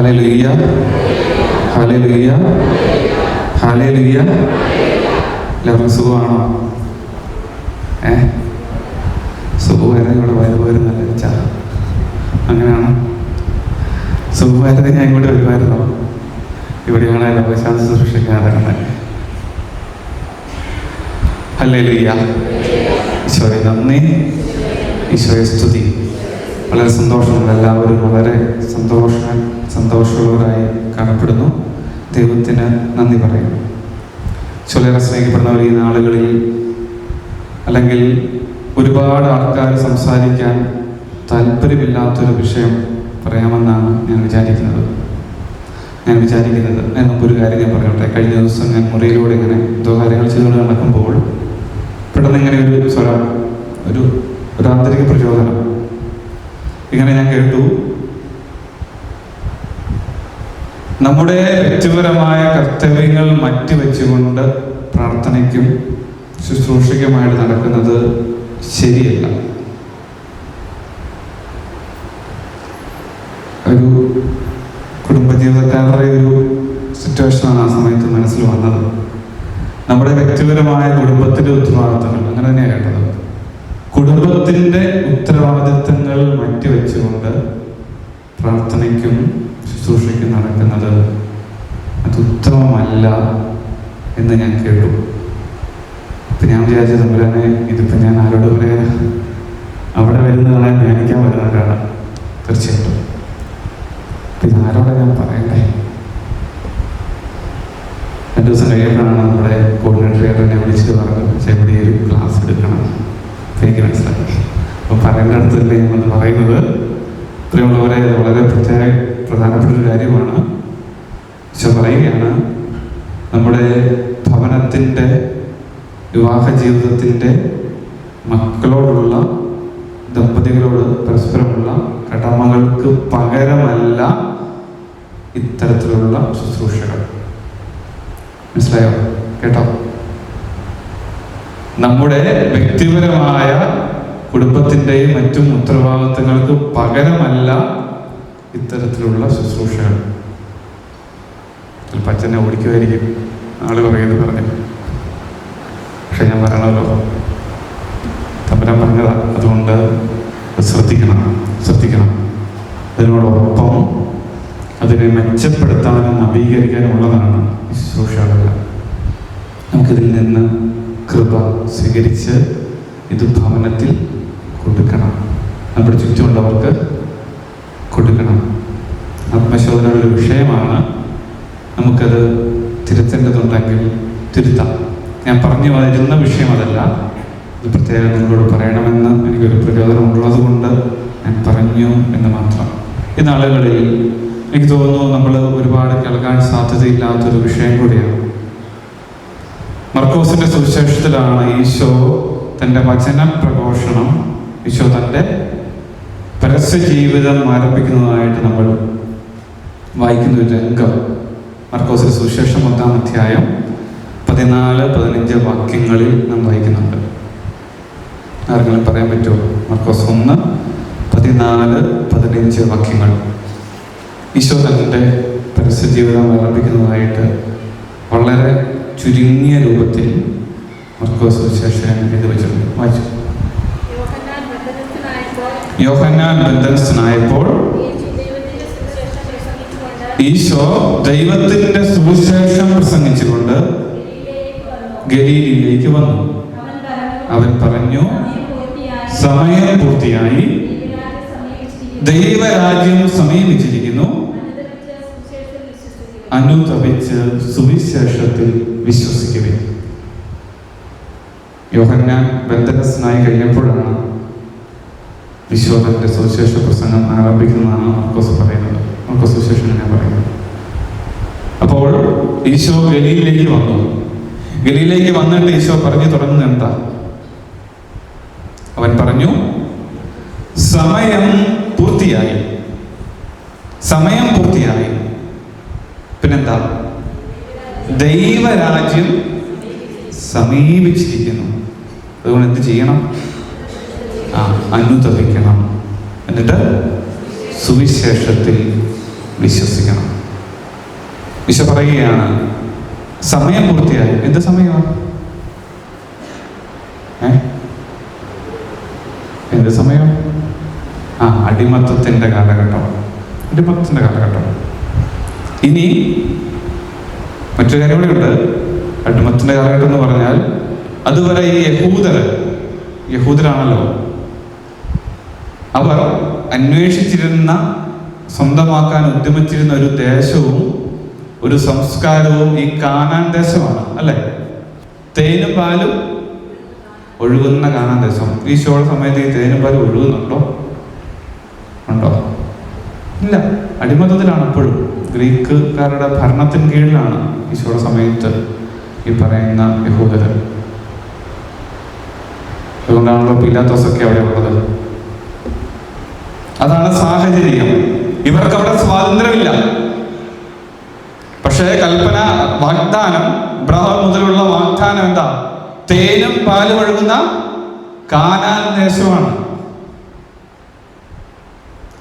Hallelujah, ഹല്ലേലൂയ, hallelujah. എല്ലാവർക്കും സുഖമാണോ? സുഖമായിരുന്നു. ഇവിടെ വരുമായിരുന്നല്ല വെച്ചാ അങ്ങനെയാണ്. സുഖമായിരുന്നു. ഞാൻ ഇങ്ങോട്ട് വരുമായിരുന്നോ? ഇവിടെയാണ് ലോകശാന്തി ശുശ്രൂഷയ്ക്ക് നടക്കുന്നത്. ഹല്ലേലൂയ. ഈശോയെ നന്ദി, ഈശോയെ സ്തുതി. വളരെ സന്തോഷമുള്ള എല്ലാവരും വളരെ സന്തോഷമുള്ളവരായി കാണപ്പെടുന്നു. ദൈവത്തിന് നന്ദി പറയുന്നു. ചൊല്ലേറെ സ്നേഹിക്കപ്പെടുന്നവർ ഈ നാളുകളിൽ അല്ലെങ്കിൽ ഒരുപാട് ആൾക്കാർ സംസാരിക്കാൻ താല്പര്യമില്ലാത്തൊരു വിഷയം പറയാമെന്നാണ് ഞാൻ വിചാരിക്കുന്നത്. അതിന് മുമ്പൊരു കാര്യം ഞാൻ പറയട്ടെ. കഴിഞ്ഞ ദിവസം ഞാൻ മുറിയിലൂടെ ഇങ്ങനെ എന്തോ കാര്യങ്ങൾ ചെയ്തുകൊണ്ട് നടക്കുമ്പോൾ പെട്ടെന്ന് ഇങ്ങനെ ഒരു സ്വരം, ഒരു ആന്തരിക പ്രചോദനം ഇങ്ങനെ ഞാൻ കേട്ടു. നമ്മുടെ വ്യക്തിപരമായ കർത്തവ്യങ്ങൾ മാറ്റിവെച്ചുകൊണ്ട് പ്രാർത്ഥനയ്ക്കും ശുശ്രൂഷയ്ക്കുമായിട്ട് നടക്കുന്നത് ശരിയല്ല. ഒരു കുടുംബജീവിതക്കാരുടെ ഒരു സിറ്റുവേഷനാണ് ആ സമയത്ത് മനസ്സിൽ വന്നത്. നമ്മുടെ വ്യക്തിപരമായ കുടുംബത്തിൻ്റെ ഉത്തരവാദിത്തങ്ങൾ, അങ്ങനെ തന്നെയാണ് കേട്ടത്. കുടുംബത്തിൻ്റെ ഉത്തരവാദിത്തങ്ങൾ മാറ്റിവെച്ചുകൊണ്ട് പ്രാർത്ഥനയ്ക്കും ശുശ്രൂഷയ്ക്കും നടക്കുന്നത് അത് ഉത്തമമല്ല എന്ന് ഞാൻ കേട്ടു. അപ്പം ഞാൻ വിചാരിച്ച തമ്പുരാനെ, ഇതിപ്പോൾ ഞാൻ ആരോട് പറയാൻ? അവിടെ വരുന്നതാണ് ധ്യാനിക്കാൻ വരുന്നവരാണ് തീർച്ചയായിട്ടും. പിന്നെ ആരോടെ ഞാൻ പറയണ്ടേ? 2 ദിവസം കഴിയുമ്പോഴാണ് നമ്മുടെ കോർഡിനേറ്റർ എന്നെ വിളിച്ചിട്ട് പറഞ്ഞു, ചെവിടെ ഒരു ക്ലാസ് എടുക്കണം. അപ്പം എനിക്ക് മനസ്സിലാക്കി. അപ്പോൾ പറയേണ്ട അടുത്തല്ലേ നമ്മൾ പറയുന്നത്. പ്രിയമുള്ളവരെ, വളരെ പ്രധാനപ്പെട്ട ഒരു കാര്യമാണ്. ഈശോ പറയുകയാണ്, നമ്മുടെ ഭവനത്തിൻ്റെ, വിവാഹ ജീവിതത്തിൻ്റെ, മക്കളോടുള്ള, ദമ്പതികളോട് പരസ്പരമുള്ള കടമകൾക്ക് പകരമല്ല ഇത്തരത്തിലുള്ള ശുശ്രൂഷകൾ. മനസ്സിലായോ? കേട്ടോ? നമ്മുടെ വ്യക്തിപരമായ കുടുംബത്തിൻ്റെയും മറ്റും ഉത്തരവാദിത്തങ്ങൾക്ക് പകരമല്ല ഇത്തരത്തിലുള്ള ശുശ്രൂഷകൾ. ചിലപ്പോൾ അച്ഛനെ ഓടിക്കുമായിരിക്കും, ആള് പറയുന്നത് പറഞ്ഞു. പക്ഷെ ഞാൻ പറയണമല്ലോ, തമ്പുരാൻ പറഞ്ഞതാ. അതുകൊണ്ട് ശ്രദ്ധിക്കണം. അതിനോടൊപ്പം അതിനെ മെച്ചപ്പെടുത്താനും നവീകരിക്കാനും ഉള്ളതാണ് ഈ ശുശ്രൂഷകളെല്ലാം. നമുക്കിതിൽ നിന്ന് കൃപ സ്വീകരിച്ച് ഇത് ഭവനത്തിൽ കൊടുക്കണം. നമ്മുടെ ചുറ്റുമുള്ളവർക്ക് കൊടുക്കണം. ആത്മശോധനയുടെ ഒരു വിഷയമാണ്. നമുക്കത് തിരുത്തേണ്ടതുണ്ടെങ്കിൽ തിരുത്താം. ഞാൻ പറഞ്ഞു വരുന്ന വിഷയം അതല്ല. ഇത് പ്രത്യേകം നിങ്ങളോട് പറയണമെന്ന് എനിക്കൊരു പ്രചോദനം ഉള്ളത് കൊണ്ട് ഞാൻ പറഞ്ഞു എന്ന് മാത്രം. ഈ നാളുകളിൽ എനിക്ക് തോന്നുന്നു നമ്മൾ ഒരുപാട് കേൾക്കാൻ സാധ്യതയില്ലാത്തൊരു വിഷയം കൂടിയാണ്. മർക്കോസിന്റെ സുവിശേഷത്തിലാണ് ഈശോ തൻ്റെ വചന പ്രഘോഷണം, ഈശോ തൻ്റെ പരസ്യ ജീവിതം ആരംഭിക്കുന്നതായിട്ട് നമ്മൾ വായിക്കുന്ന ഒരു രംഗം. മർക്കോസിന്റെ സുവിശേഷം 1-ാം അധ്യായം 14-15 വാക്യങ്ങളിൽ നാം വായിക്കുന്നുണ്ട്. ആരെങ്കിലും പറയാൻ പറ്റുമോ? മർക്കോസ് 1:14-15 വാക്യങ്ങൾ. ഈശോ തൻ്റെ പരസ്യ ജീവിതം ആരംഭിക്കുന്നതായിട്ട് വളരെ ചുരുങ്ങിയ രൂപത്തിൽ മർക്കോസ് സുവിശേഷം എഴുതി വെച്ചിട്ടുണ്ട്. വായിച്ചു. യോഹന്നാൻ ബന്ധനസ്ഥനായപ്പോൾ ഈശോ ദൈവത്തിന്റെ സുവിശേഷം പ്രസംഗിച്ചുകൊണ്ട് ഗലീലയിലേക്ക് വന്നു. അവൻ പറഞ്ഞു, സമയം പൂർത്തിയായി, ദൈവരാജ്യം സമീപിച്ചിരിക്കുന്നു. അനുതപിച്ച് സുവിശേഷത്തിൽ വിശ്വസിക്കുവിൻ. യോഹന്നാൻ ബന്ധനസ്ഥനായി കഴിഞ്ഞപ്പോഴാണ് ഈശോ തന്റെ സുവിശേഷ പ്രസംഗം ആരംഭിക്കുന്നതാണ് മർക്കോസ് പറയുന്നത്. മർക്കോസ് സുവിശേഷം ഞാൻ പറയുന്നത്. അപ്പോൾ ഈശോ ഗലീലയിലേക്ക് വന്നു. ഗലീലയിലേക്ക് വന്നിട്ട് ഈശോ പറഞ്ഞു തുടങ്ങുന്നത് എന്താ? അവൻ പറഞ്ഞു, സമയം പൂർത്തിയായി. പിന്നെന്താ? ദൈവരാജ്യം സമീപിച്ചിരിക്കുന്നു. അതുകൊണ്ട് എന്ത് ചെയ്യണം? അനുതപിക്കണം. എന്നിട്ട് സുവിശേഷത്തിൽ വിശ്വസിക്കണം. ഈശോ പറയുകയാണ്, സമയം പൂർത്തിയായി. എന്ത് സമയമാണ്? എന്ത് സമയം? അടിമത്തത്തിന്റെ കാലഘട്ടം. അടിമത്തത്തിന്റെ കാലഘട്ടം. ഇനി മറ്റൊരു കാര്യം കൂടെ ഉണ്ട്. അടിമത്തത്തിന്റെ കാലഘട്ടം എന്ന് പറഞ്ഞാൽ അതുവരെ ഈ യഹൂദരാണല്ലോ, അവർ അന്വേഷിച്ചിരുന്ന, സ്വന്തമാക്കാൻ ഉദ്യമിച്ചിരുന്ന ഒരു ദേശവും ഒരു സംസ്കാരവും ഈ കാനാൻ ദേശമാണ്, അല്ലെ? തേനും പാലും ഒഴുകുന്ന കാനാൻ ദേശം. ഈശോയുടെ സമയത്ത് ഈ തേനും പാലും ഒഴുകുന്നുണ്ടോ? ഉണ്ടോ? ഇല്ല. അടിമത്തത്തിലാണ് അപ്പോഴും. ഗ്രീക്കുകാരുടെ ഭരണത്തിന് കീഴിലാണ് ഈശോയുടെ സമയത്ത് ഈ പറയുന്ന യഹൂദർ. അതുകൊണ്ടാണല്ലോ പീലാത്തോസൊക്കെ അവിടെ ഉള്ളത്. അതാണ് സാഹചര്യം. ഇവർക്ക് അവിടെ സ്വാതന്ത്ര്യമില്ല. പക്ഷേ കൽപ്പന, വാഗ്ദാനം, അബ്രഹാം മുതലുള്ള വാഗ്ദാനം എന്താ? തേനും പാലും ഒഴുകുന്ന കാനാൻ ദേശമാണ്.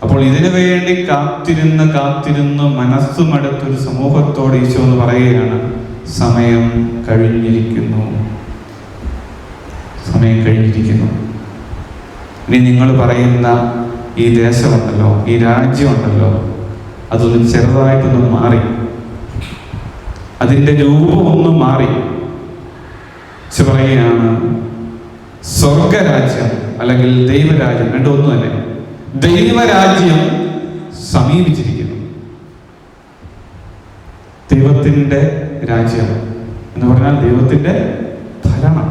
അപ്പോൾ ഇതിനു വേണ്ടി കാത്തിരുന്ന് മനസ്സുമടുത്തൊരു സമൂഹത്തോട് ഈശോ എന്ന് പറയുകയാണ്, സമയം കഴിഞ്ഞിരിക്കുന്നു. സമയം കഴിഞ്ഞിരിക്കുന്നു. ഇനി നിങ്ങൾ പറയുന്ന ഈ ദേശമുണ്ടല്ലോ, ഈ രാജ്യമുണ്ടല്ലോ, അതൊന്ന് ചെറുതായിട്ടൊന്ന് മാറി, അതിൻ്റെ രൂപമൊന്നും മാറി. പറയുകയാണ്, സ്വർഗരാജ്യം അല്ലെങ്കിൽ ദൈവരാജ്യം, രണ്ടും ഒന്നും തന്നെ. ദൈവരാജ്യം സമീപിച്ചിരിക്കുന്നു. ദൈവത്തിൻ്റെ രാജ്യം എന്ന് പറഞ്ഞാൽ ദൈവത്തിൻ്റെ ഭരണം,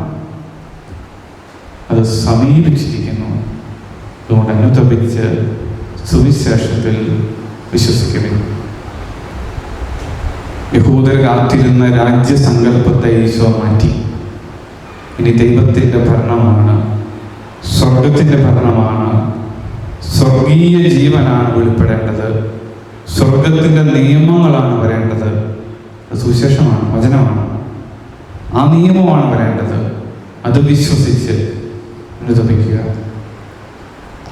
അത് സമീപിച്ചിരിക്കുന്നു. അതുകൊണ്ട് അനുതപിച്ച് സുവിശേഷത്തിൽ വിശ്വസിക്കുന്നു. യഹൂദർ കാത്തിരുന്ന രാജ്യസങ്കല്പത്തെ ഈശോ മാറ്റി. ഇനി ദൈവത്തിൻ്റെ ഭരണമാണ്, സ്വർഗത്തിൻ്റെ ഭരണമാണ്, സ്വർഗീയ ജീവനാണ് വെളിപ്പെടേണ്ടത്, സ്വർഗത്തിൻ്റെ നിയമങ്ങളാണ് വരേണ്ടത്. സുവിശേഷമാണ്, വചനമാണ്. ആ നിയമമാണ് വരേണ്ടത്. അത് വിശ്വസിച്ച്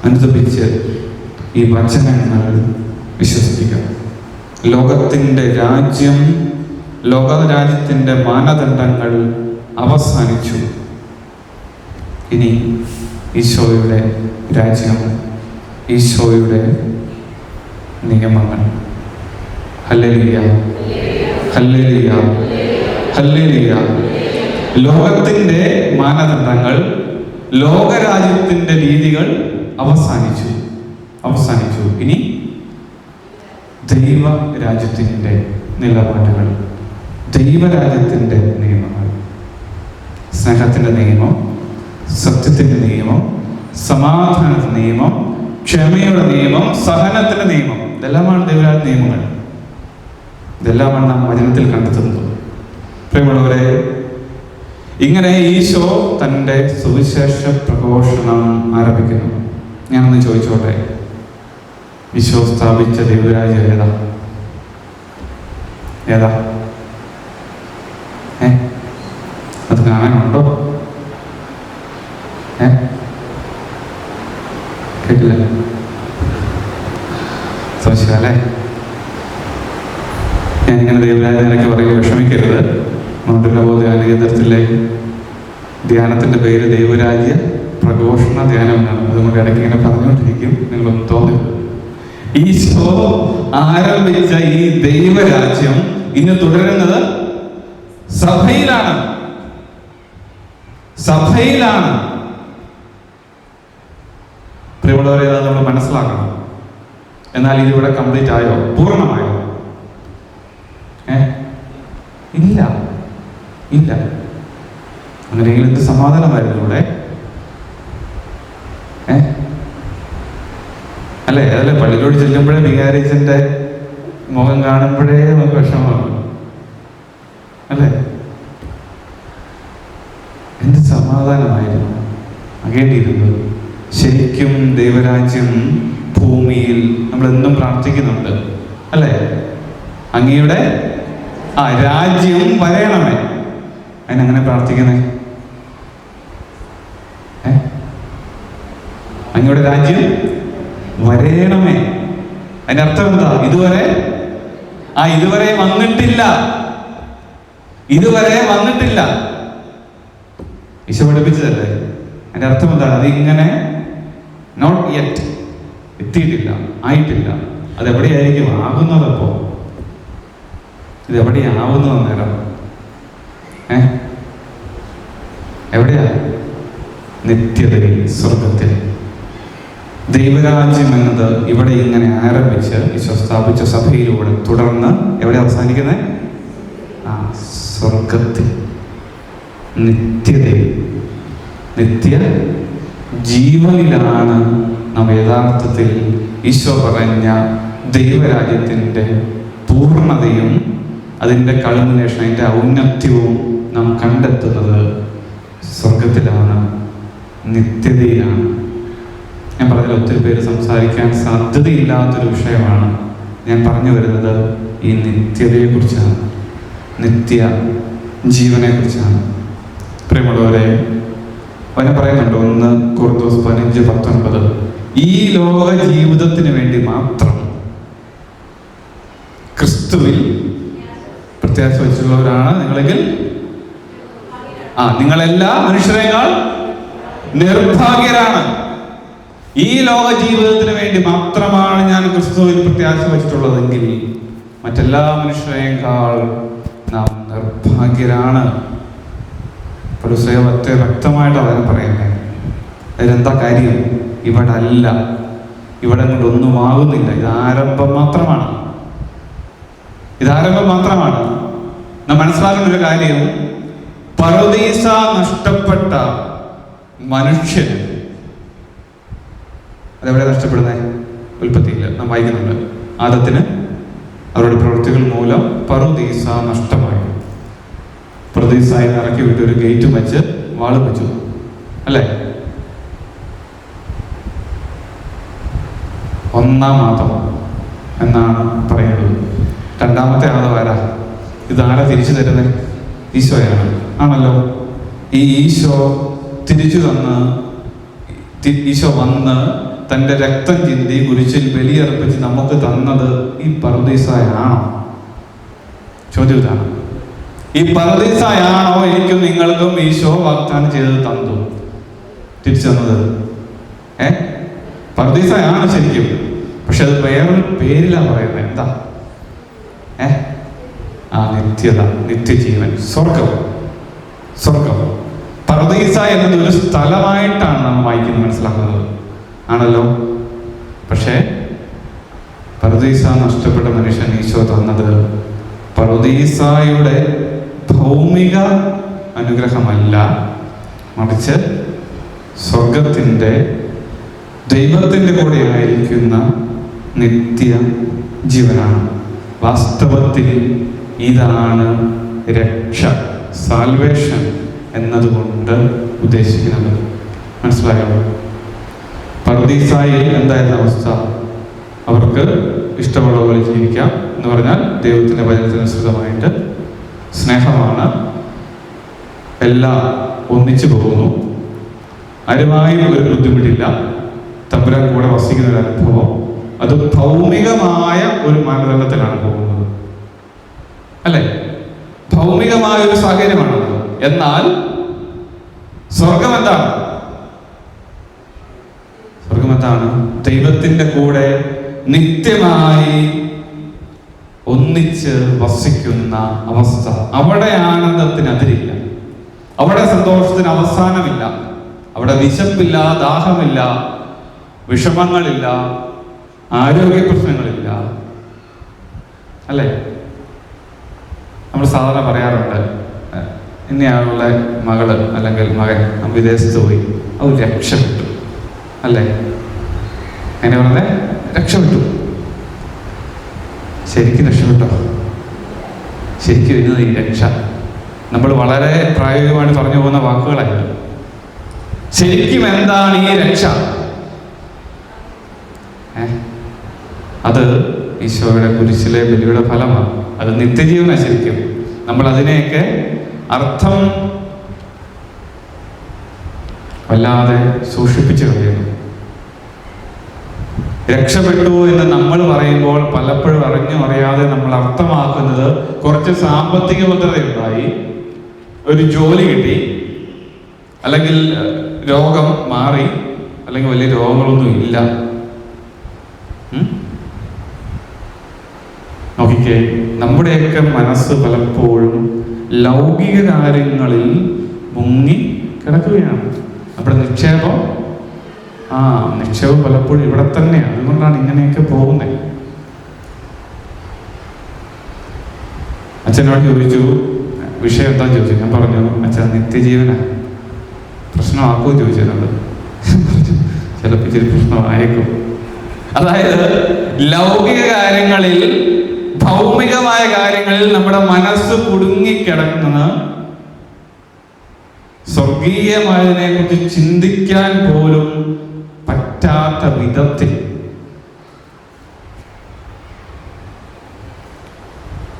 അനുതപിച്ച് ഈ വചനങ്ങൾ വിശ്വസിക്കുക. ലോകത്തിൻ്റെ രാജ്യം, ലോകരാജ്യത്തിൻ്റെ മാനദണ്ഡങ്ങൾ അവസാനിച്ചു. ഇനി ഈശോയുടെ രാജ്യം, ഈശോയുടെ നിയമങ്ങൾ. ഹല്ലേലൂയ, ഹല്ലേലൂയ, ഹല്ലേലൂയ. ലോകത്തിൻ്റെ മാനദണ്ഡങ്ങൾ, ലോകരാജ്യത്തിൻ്റെ രീതികൾ അവസാനിച്ചു. ഇനി ദൈവരാജ്യത്തിൻ്റെ നിലപാടുകൾ, ദൈവരാജ്യത്തിൻ്റെ നിയമങ്ങൾ. സ്നേഹത്തിൻ്റെ നിയമം, സത്യത്തിൻ്റെ നിയമം, സമാധാനത്തിൻ്റെ നിയമം, ക്ഷമയുടെ നിയമം, സഹനത്തിൻ്റെ നിയമം. ഇതെല്ലാമാണ് ദൈവരാജ്യ നിയമങ്ങൾ. ഇതെല്ലാമാണ് നാം വചനത്തിൽ കണ്ടെത്തുന്നത്. പ്രിയമുള്ളവരെ, ഇങ്ങനെ ഈശോ തൻ്റെ സുവിശേഷ പ്രഘോഷണം ആരംഭിക്കുന്നു. ഞാനൊന്ന് ചോദിച്ചോട്ടെ, ഈശോ സ്ഥാപിച്ച ദൈവരാജ്യം ഏതാ? അത് കാണാനുണ്ടോ? കേട്ടില്ല? സംശയമല്ലേ? ഞാനിങ്ങനെ ദൈവരാജ്യത്തിനൊക്കെ പറയുമ്പോൾ വിഷമിക്കരുത്. മൗണ്ടനബോധ കേന്ദ്രത്തിലെ ധ്യാനത്തിൻ്റെ പേര് ദൈവരാജ്യ പ്രഘോഷണ ധ്യാനം എന്നാണ്. അതുകൊണ്ട് ഇടയ്ക്ക് ഇങ്ങനെ പറഞ്ഞുകൊണ്ടിരിക്കും, നിങ്ങളൊന്നും തോന്നരുത്. ഈശോ ആരംഭിച്ച ഈ ദൈവരാജ്യം ഇന്ന് തുടരുന്നത് സഭയിലാണ്. പ്രിയമുള്ളവരെ, നമ്മൾ മനസ്സിലാക്കണം. എന്നാൽ ഇതിവിടെ കംപ്ലീറ്റ് ആയോ? പൂർണ്ണമായോ? ഇല്ല. അങ്ങനെയെങ്കിൽ എന്ത് സമാധാനമായിരുന്നു ഇവിടെ? അതല്ലേ പള്ളിയിലോട് ചെല്ലുമ്പോഴേ വികാരിച്ചന്റെ മുഖം കാണുമ്പോഴേ നമുക്ക് വിഷമമാണ്, അല്ലേ? എന്ത് സമാധാനമായിരുന്നു അങ്ങേണ്ടിയിരുന്നത്. ശരിക്കും ദൈവരാജ്യം ഭൂമിയിൽ നമ്മളെന്നും പ്രാർത്ഥിക്കുന്നുണ്ട്, അല്ലേ? അങ്ങയുടെ രാജ്യം വരയണമേ. അതിനങ്ങനെ പ്രാർത്ഥിക്കുന്നേ? അങ്ങയുടെ രാജ്യം വരയണമേ. അതിന്റെ അർത്ഥം എന്താ? ഇതുവരെ വന്നിട്ടില്ല. ഈശോ പഠിപ്പിച്ചതല്ലേ? അതിന്റെ അർത്ഥം എന്താണ്? അതിങ്ങനെ നോട്ട് യെറ്റ്, എത്തിയിട്ടില്ല, ആയിട്ടില്ല. അതെവിടെയായിരിക്കും ആകുന്നതപ്പോ? ഇതെവിടെയാവുന്നു അന്നേരം? എവിടെയാ? നിത്യതയിൽ, സ്വർഗത്തിൽ. ദൈവരാജ്യം എന്നത് ഇവിടെ ഇങ്ങനെ ആരംഭിച്ച് ഈശോ സ്ഥാപിച്ച സഭയിലൂടെ തുടർന്ന് എവിടെ അവസാനിക്കുന്നത്? സ്വർഗത്തിൽ, നിത്യതയിൽ, നിത്യ ജീവനിലാണ് നാം യഥാർത്ഥത്തിൽ ഈശോ പറഞ്ഞ ദൈവരാജ്യത്തിൻ്റെ പൂർണ്ണതയും അതിൻ്റെ കൾമിനേഷൻ, അതിൻ്റെ ഔന്നത്യവും നാം കണ്ടെത്തുന്നത് സ്വർഗത്തിലാണ്, നിത്യതയിലാണ്. ഞാൻ പറഞ്ഞതിൽ ഒത്തിരി പേര് സംസാരിക്കാൻ സാധ്യതയില്ലാത്തൊരു വിഷയമാണ്. ഞാൻ പറഞ്ഞു വരുന്നത് ഈ നിത്യതയെക്കുറിച്ചാണ്, നിത്യ ജീവനെ കുറിച്ചാണ്. പ്രിയമുള്ളവരെ, അവനെ പറയുന്നുണ്ട് 1 കൊറിന്തോസ് 15:19, ഈ ലോക ജീവിതത്തിന് വേണ്ടി മാത്രം ക്രിസ്തുവിൽ പ്രത്യാശ വെച്ചുള്ളവരാണ് നിങ്ങളെങ്കിൽ നിങ്ങളെല്ലാ മനുഷ്യരെക്കാൾ നിർഭാഗ്യരാണ്. ഈ ലോക ജീവിതത്തിന് വേണ്ടി മാത്രമാണ് ഞാൻ ക്രിസ്തുവിൽ പ്രത്യാശ വെച്ചിട്ടുള്ളതെങ്കിൽ മറ്റെല്ലാ മനുഷ്യരെക്കാൾ നാം നിർഭാഗ്യരാണ്. പൗലോസ് വ്യക്തമായിട്ട് അവനെ പറയുന്നത്. അതിലെന്താ കാര്യം? ഇവിടെ കൊണ്ടൊന്നും ആകുന്നില്ല. ഇതാരംഭം മാത്രമാണ്. നാം മനസ്സിലാക്കുന്ന ഒരു കാര്യം, പറുദീസ നഷ്ടപ്പെട്ട മനുഷ്യൻ അതെവിടെ നഷ്ടപ്പെടുന്നത്? ഉൽപ്പത്തിയിൽ നാം വായിക്കുന്നുണ്ട്. ആദത്തിന് അവരുടെ പ്രവൃത്തികൾ മൂലം പറുദീസ നഷ്ടമായി. പറുദീസായി ഇറക്കി വിട്ട് ഒരു ഗേറ്റും വെച്ച് വാളും വെച്ചു, അല്ലേ? 1-ാം ആദം എന്നാണ് പറയുന്നത്. 2-ാമത്തെ ആദം ആരാ? ഇതാരാ തിരിച്ചു തരുന്നത്? ഈശോയാണ്, ആണല്ലോ. ഈ ഈശോ ഈശോ വന്ന് തൻ്റെ രക്തം ചിന്തി കുരിശിൽ ബലിയർപ്പിച്ച് നമുക്ക് തന്നത് ഈ പറുദീസയാണോ? ചോദ്യം ഇതാണ്. ഈ പറുദീസയാണോ എനിക്കും നിങ്ങൾക്കും ഈശോ വാഗ്ദാനം ചെയ്തത് തന്നു തിരിച്ചു തന്നത്? പറുദീസയാണ് ശരിക്കും, പക്ഷെ അത് വേറൊരു പേരിലാണ് പറയുന്നത്. എന്താ? നിത്യത, നിത്യജീവൻ, സ്വർഗം. പറുദീസ എന്നത് ഒരു സ്ഥലമായിട്ടാണ് നാം വായിക്കുന്നത്, മനസ്സിലാക്കുന്നത്, ആണല്ലോ. പക്ഷേ പറുദീസ നഷ്ടപ്പെട്ട മനുഷ്യൻ ഈശോ തന്നത് പറുദീസയുടെ ഭൗമിക അനുഗ്രഹമല്ല, മറിച്ച് സ്വർഗത്തിൻ്റെ ദൈവത്തിൻ്റെ കൂടെ ആയിരിക്കുന്ന നിത്യ ജീവനാണ്. വാസ്തവത്തിൽ ഇതാണ് രക്ഷ, സാൽവേഷൻ എന്നതുകൊണ്ട് ഉദ്ദേശിക്കുന്നത്. മനസ്സിലായോ? പറുദീസായിൽ എന്തായിരുന്ന അവസ്ഥ? അവർക്ക് ഇഷ്ടമുള്ള പോലെ ജീവിക്കാം എന്ന് പറഞ്ഞാൽ ദൈവത്തിൻ്റെ വചനത്തിനനുസൃതമായിട്ട് സ്നേഹമാണ്, എല്ലാം ഒന്നിച്ചു പോകുന്നു, ആരുമായും ഒരു ബുദ്ധിമുട്ടില്ല, തമ്പുരാൻ കൂടെ വസിക്കുന്ന ഒരു അനുഭവം. അത് ഭൗമികമായ ഒരു മാനദണ്ഡത്തിലാണ് പോകുന്നത്, അല്ലെ? ഭൗമികമായ ഒരു സാഹചര്യമാണ്. എന്നാൽ സ്വർഗം എന്താണ്? ദൈവത്തിന്റെ കൂടെ നിത്യമായി ഒന്നിച്ച് വസിക്കുന്ന അവസ്ഥ. അവിടെ ആനന്ദത്തിന് അതിരില്ല, അവിടെ സന്തോഷത്തിന് അവസാനമില്ല, അവിടെ വിശപ്പില്ല, ദാഹമില്ല, വിഷമങ്ങളില്ല, ആരോഗ്യ പ്രശ്നങ്ങളില്ല, അല്ലേ? നമ്മൾ സാധാരണ പറയാറുണ്ട്, ഇന്നയാളുടെ മകള് അല്ലെങ്കിൽ മകൻ വിദേശത്ത് പോയി, അത് രക്ഷപ്പെട്ടു, അല്ലേ? അങ്ങനെ പറഞ്ഞേ, രക്ഷപ്പെട്ടു. ശരിക്കും രക്ഷപ്പെട്ടോ? ശരിക്കും ഇന്നത് ഈ രക്ഷ നമ്മൾ വളരെ പ്രായോഗികമായിട്ട് പറഞ്ഞു പോകുന്ന വാക്കുകളായിരുന്നു. ശരിക്കും എന്താണ് ഈ രക്ഷ? അത് ഈശോയുടെ കുരിശിലെ ബലിയുടെ ഫലമാണ്. അത് നിത്യജീവനാണ്. ശരിക്കും നമ്മൾ അതിനെയൊക്കെ അർത്ഥം വല്ലാതെ സൂക്ഷിപ്പിച്ചു കഴിയുന്നു. രക്ഷപ്പെട്ടു എന്ന് നമ്മൾ പറയുമ്പോൾ പലപ്പോഴും അറിഞ്ഞോ അറിയാതെ നമ്മൾ അർത്ഥമാക്കുന്നത് കുറച്ച് സാമ്പത്തിക ഭദ്രതയുണ്ടായി, ഒരു ജോലി കിട്ടി, അല്ലെങ്കിൽ രോഗം മാറി, അല്ലെങ്കിൽ വലിയ രോഗങ്ങളൊന്നും ഇല്ല. നോക്കിക്കേ, നമ്മുടെയൊക്കെ മനസ്സ് പലപ്പോഴും ലൗകിക കാര്യങ്ങളിൽ മുങ്ങി കിടക്കുകയാണ്. നമ്മുടെ നിക്ഷേപം പലപ്പോഴും ഇവിടെ തന്നെയാണ്. അതുകൊണ്ടാണ് ഇങ്ങനെയൊക്കെ പോകുന്നത്. അച്ഛനോട് ചോദിച്ചു, വിഷയം എന്താ ചോദിച്ചു. ഞാൻ പറഞ്ഞു, അച്ഛൻ നിത്യജീവന പ്രശ്നമാക്കുമോ ചോദിച്ചത്. ചിലപ്പോൾ ഇച്ചിരി പ്രശ്നമായേക്കും. അതായത് ലൗകിക കാര്യങ്ങളിൽ, ഭൗമികമായ കാര്യങ്ങളിൽ നമ്മുടെ മനസ്സ് കുടുങ്ങിക്കിടക്കുന്ന, സ്വർഗീയമായതിനെ കുറിച്ച് ചിന്തിക്കാൻ പോലും പറ്റാത്ത വിധത്തിൽ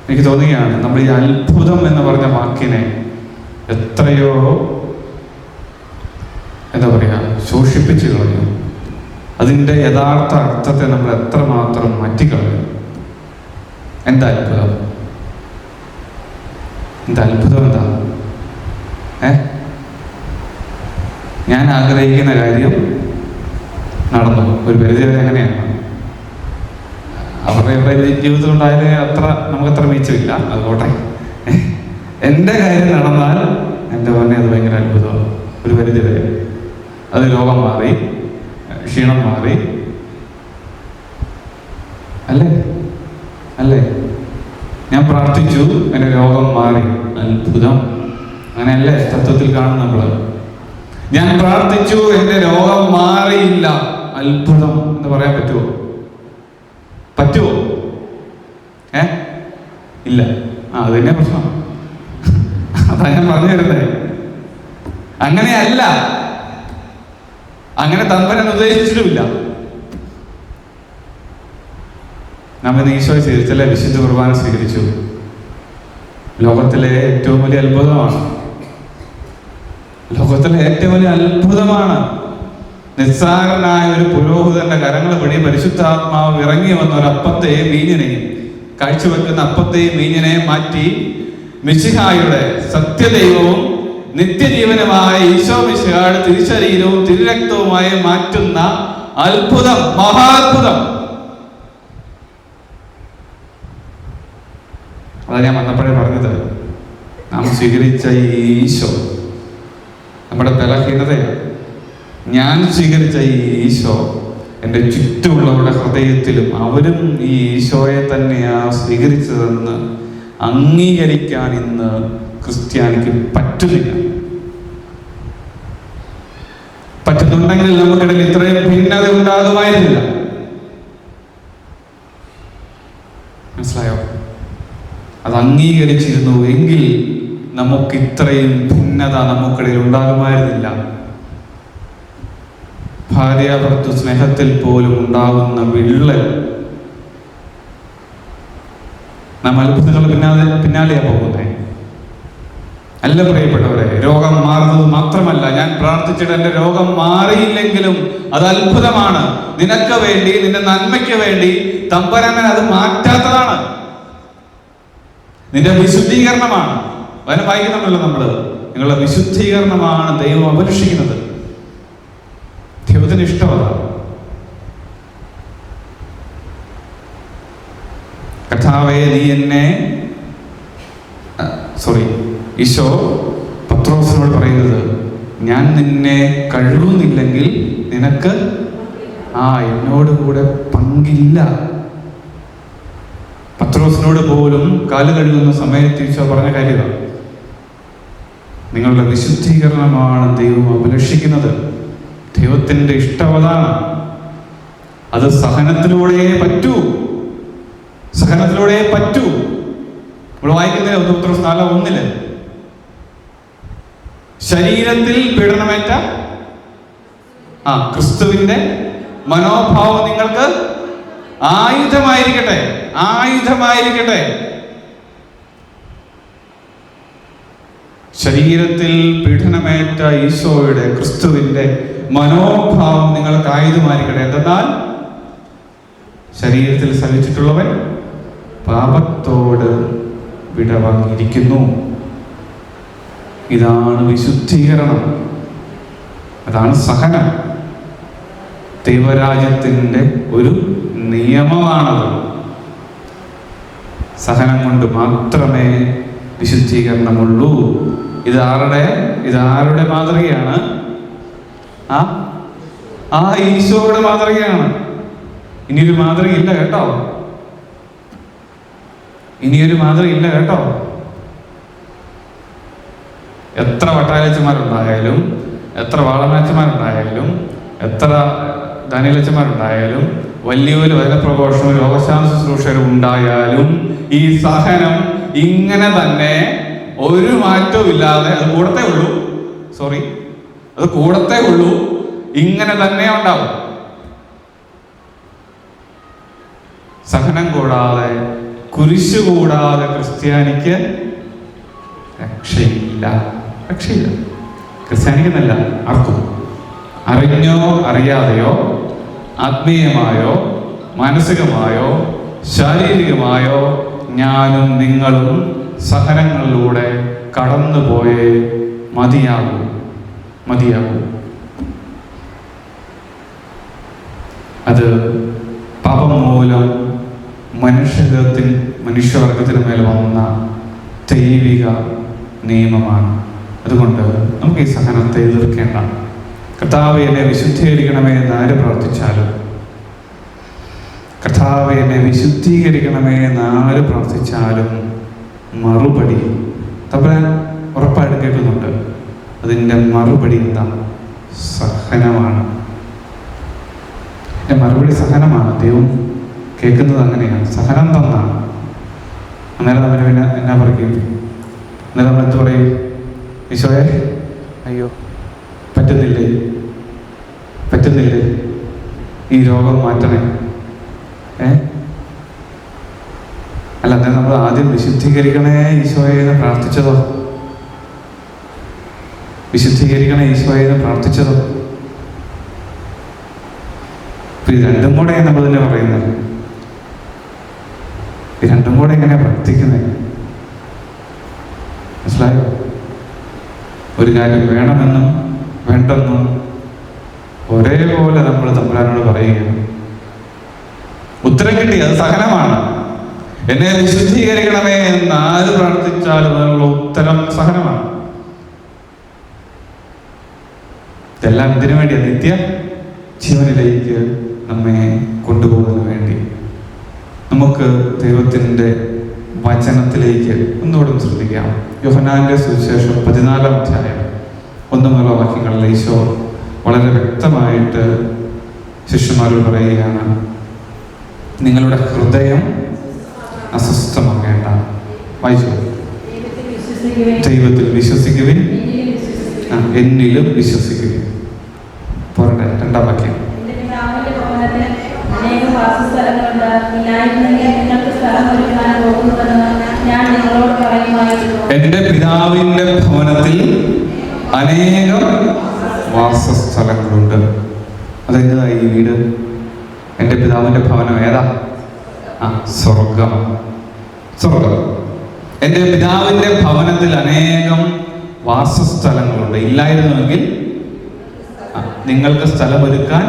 എനിക്ക് തോന്നുകയാണ് നമ്മൾ ഈ അത്ഭുതം എന്ന് പറഞ്ഞ വാക്കിനെ എത്രയോ എന്താ പറയുക ശോഷിപ്പിച്ചു കളഞ്ഞു. അതിൻ്റെ യഥാർത്ഥ അർത്ഥത്തെ നമ്മൾ എത്രമാത്രം മാറ്റിക്കളഞ്ഞു. എന്താ അത്ഭുതം? എന്താ? ഞാൻ ആഗ്രഹിക്കുന്ന കാര്യം നടന്നു. ഒരു പരിധി വരെ എങ്ങനെയാണ് അവരുടെ ജീവിതത്തിൽ ഉണ്ടായത് നമുക്കത്ര മിച്ചമില്ല, അതുകൊട്ടെ. എൻ്റെ കാര്യം നടന്നാൽ എൻ്റെ പറഞ്ഞ അത് ഭയങ്കര അത്ഭുതമാണ്. ഒരു പരിധി വരെ അത് രോഗം മാറി, ക്ഷീണം മാറി, അല്ലേ? ഞാൻ പ്രാർത്ഥിച്ചു, എൻ്റെ രോഗം മാറി, അത്ഭുതം. അങ്ങനെയല്ലേ തത്വത്തിൽ കാണും നമ്മൾ. ഞാൻ പ്രാർത്ഥിച്ചു, എൻ്റെ രോഗം മാറിയില്ല, അത്ഭുതം എന്ന് പറയാൻ പറ്റുമോ? ഇല്ല. അത് തന്നെ പ്രശ്നം. അതാ ഞാൻ പറഞ്ഞു തരുന്നത്. അങ്ങനെയല്ല, അങ്ങനെ തമ്പുരാൻ ഉദ്ദേശിച്ചിട്ടുമില്ല. നമ്മൾ ഈശോയെ സ്വീകരിച്ചല്ലേ, വിശുദ്ധ കുർബാന സ്വീകരിച്ചു. ലോകത്തിലെ ഏറ്റവും വലിയ അത്ഭുതമാണ്. നിസ്സാരനായ ഒരു പുരോഹിതന്റെ കരങ്ങൾ വഴി പരിശുദ്ധാത്മാവ് ഇറങ്ങി വന്ന ഒരു അപ്പത്തെയും വീഞ്ഞിനെയും, കാഴ്ചവെക്കുന്ന അപ്പത്തെയും വീഞ്ഞിനെയും മാറ്റി മിശിഹായുടെ സത്യദൈവവും നിത്യജീവനുമായ ഈശോ മിശിഹായുടെ തിരുശരീരവും തിരുരക്തവുമായി മാറ്റുന്ന അത്ഭുതം, മഹാത്ഭുതം. അതാ ഞാൻ വന്നപ്പോഴേ പറഞ്ഞത്. നാം സ്വീകരിച്ച ഈ ഈശോ നമ്മുടെ ബലഹീനതയാണ്. ഞാൻ സ്വീകരിച്ച ഈ ഈശോ എൻ്റെ ചുറ്റുമുള്ളവരുടെ ഹൃദയത്തിലും അവരും ഈ ഈശോയെ തന്നെയാണ് സ്വീകരിച്ചതെന്ന് അംഗീകരിക്കാൻ ഇന്ന് ക്രിസ്ത്യാനിക്ക് പറ്റുന്നില്ല. പറ്റുന്നുണ്ടെങ്കിൽ നമുക്കിടയിൽ ഇത്രയും ഭിന്നത ഉണ്ടാകുമായിരുന്നില്ല. മനസ്സിലായോ? അത് അംഗീകരിച്ചിരുന്നു എങ്കിൽ നമുക്ക് ഇത്രയും ഭിന്നത നമുക്കിടയിൽ ഉണ്ടാകുമായിരുന്നില്ല. ഭാര്യാഭർത്തൃ സ്നേഹത്തിൽ പോലും ഉണ്ടാകുന്ന വിള്ളൽ നാം അത്ഭുതങ്ങൾ പിന്നാലെയാ പോകുന്നേ. അല്ല പ്രിയപ്പെട്ടവരെ, രോഗം മാറുന്നത് മാത്രമല്ല, ഞാൻ പ്രാർത്ഥിച്ചിട്ട് എൻ്റെ രോഗം മാറിയില്ലെങ്കിലും അത് അത്ഭുതമാണ്. നിനക്ക് വേണ്ടി, നിന്റെ നന്മയ്ക്ക് വേണ്ടി തമ്പുരാൻ അത് മാറ്റാത്തതാണ്. നിന്റെ വിശുദ്ധീകരണമാണ്. അതിനെ വായിക്കുന്നുണ്ടല്ലോ നമ്മള്. നിങ്ങളുടെ വിശുദ്ധീകരണമാണ് ദൈവം അപേക്ഷിക്കുന്നത്. ദൈവത്തിന് ഇഷ്ടമല്ല. കർത്താവേ, നീ എന്നെ ഈശോ പത്രോസിനോട് പറയുന്നത്, ഞാൻ നിന്നെ കഴുകുന്നില്ലെങ്കിൽ നിനക്ക് എന്നോട് കൂടെ പങ്കില്ല. പത്രോസിനോട് പോലും കാല് കഴുകുന്ന സമയത്ത് ഈശോ പറഞ്ഞ കാര്യമാണ്, നിങ്ങളുടെ വിശുദ്ധീകരണമാണ് ദൈവം അഭിലഷിക്കുന്നത്. ദൈവത്തിൻ്റെ ഇഷ്ടം അതാണ്. അത് സഹനത്തിലൂടെ പറ്റൂ. നമ്മൾ വായിക്കുന്നില്ല 1 Petrus 4:1 ശരീരത്തിൽ പീഡനമേറ്റ ക്രിസ്തുവിന്റെ മനോഭാവം നിങ്ങൾക്ക് ആയുധമായിരിക്കട്ടെ. ശരീരത്തിൽ പീഡനമേറ്റ ഈശോയുടെ, ക്രിസ്തുവിന്റെ മനോഭാവം നിങ്ങൾക്ക് ആയുധമായിരിക്കട്ടെ. എന്തെന്നാൽ ശരീരത്തിൽ സഹിച്ചിട്ടുള്ളവൻ പാപത്തോട് വിടവാങ്ങിയിരിക്കുന്നു. ഇതാണ് വിശുദ്ധീകരണം, അതാണ് സഹനം. ദൈവരാജ്യത്തിൻ്റെ ഒരു നിയമമാണത്. സഹനം കൊണ്ട് മാത്രമേ വിശുദ്ധീകരണമുള്ളൂ. ഇതാരുടെ മാതൃകയാണ്? ഈശോയുടെ മാതൃകയാണ്. ഇനിയൊരു മാതൃകയില്ല കേട്ടോ, എത്ര വട്ടായച്ചന്മാരുണ്ടായാലും, എത്ര വാളമാച്ചന്മാരുണ്ടായാലും, എത്ര ധാന്യലച്ചന്മാരുണ്ടായാലും, വലിയൊരു വചനപ്രഘോഷവും രോഗശാന്തി ശുശ്രൂഷകരും ഉണ്ടായാലും ഈ സഹനം ഇങ്ങനെ തന്നെ, ഒരു മാറ്റവും ഇല്ലാതെ അത് കൂടത്തേ ഉള്ളൂ, ഇങ്ങനെ തന്നെ ഉണ്ടാവും. സഹനം കൂടാതെ, കുരിശ് കൂടാതെ ക്രിസ്ത്യാനിക്ക് രക്ഷയില്ല. ക്രിസ്ത്യാനിക്കെന്നല്ല, ആർക്കും. അറിഞ്ഞോ അറിയാതെയോ, ആത്മീയമായോ മാനസികമായോ ശാരീരികമായോ ഞാനും നിങ്ങളും സഹനങ്ങളിലൂടെ കടന്നുപോയേ മതിയാകൂ. അത് പാപം മൂലം മനുഷ്യവർഗത്തിന് മേൽ വന്ന ദൈവിക നിയമമാണ്. അതുകൊണ്ട് നമുക്ക് ഈ സഹനത്തെ എതിർക്കേണ്ട. കർത്താവേ എന്നെ വിശുദ്ധീകരിക്കണമേ എന്ന് ആര് പ്രാർത്ഥിച്ചാലും, മറുപടി തമ്പുരാൻ ഉറപ്പായിട്ട് കേൾക്കുന്നുണ്ട്. അതിൻ്റെ മറുപടി എന്താണ്? സഹനമാണ്. മറുപടി സഹനമാണ്. ദൈവം കേൾക്കുന്നത് അങ്ങനെയാണ്, സഹനം തന്നാണ്. അന്നേരം നമ്മൾ പിന്നെ എന്നാ പറയും? അന്നേരം നമ്മൾ എന്ത് പറയും? ഈശോയെ, അയ്യോ പറ്റുന്നില്ലേ, ഈ രോഗം മാറ്റണേ. അല്ല, അന്നേരം നമ്മൾ ആദ്യം വിശുദ്ധീകരിക്കണേ ഈശോയെ എന്ന് പ്രാർത്ഥിച്ചതോ? ഇത് രണ്ടും കൂടെ നമ്മൾ തന്നെ പറയുന്നത്. രണ്ടും കൂടെ എങ്ങനെയാ പ്രവർത്തിക്കുന്നത്? മനസ്സിലായോ? ഒരു കാര്യം വേണമെന്നും വേണ്ടെന്നും ഒരേപോലെ നമ്മൾ തമ്പുരാനോട് പറയുകയാണ്. ഉത്തരം കിട്ടി, അത് സഹനമാണ്. എന്നെ വിശുദ്ധീകരിക്കണമേ എന്ന് ആര് പ്രാർത്ഥിച്ചാലും അതിനുള്ള ഉത്തരം സഹനമാണ്. ഇതെല്ലാം ഇതിനു വേണ്ടിയാ? നിത്യ ജീവനിലേക്ക് നമ്മെ കൊണ്ടുപോകുന്നതിന് വേണ്ടി. നമുക്ക് ദൈവത്തിൻ്റെ വചനത്തിലേക്ക് ഒന്നുകൂടെ ശ്രദ്ധിക്കാം. യോഹന്നാന്റെ സുവിശേഷം 14-ാം അധ്യായം 1 മുതൽ വാക്യങ്ങളിൽ ഈശോ വളരെ വ്യക്തമായിട്ട് ശിഷ്യന്മാരോട് പറയുകയാണ്, നിങ്ങളുടെ ഹൃദയം അസ്വസ്ഥമാകേണ്ട. വായിച്ചു. ദൈവത്തിൽ വിശ്വസിക്കുവിൻ, എന്നിലും വിശ്വസിക്കുവിൻ. പോരട്ടെ, 2-ാം വാക്യം. എന്റെ പിതാവിന്റെ ഭവനത്തിൽ അനേകം വാസസ്ഥലങ്ങളുണ്ട്. അതെന്താ ഈ വീട്? എന്റെ പിതാവിന്റെ ഭവനം ഏതാ? സ്വർഗം. എന്റെ പിതാവിന്റെ ഭവനത്തിൽ അനേകം വാസസ്ഥലങ്ങളുണ്ട്. ഇല്ലായിരുന്നുവെങ്കിൽ നിങ്ങൾക്ക് സ്ഥലമൊരുക്കാൻ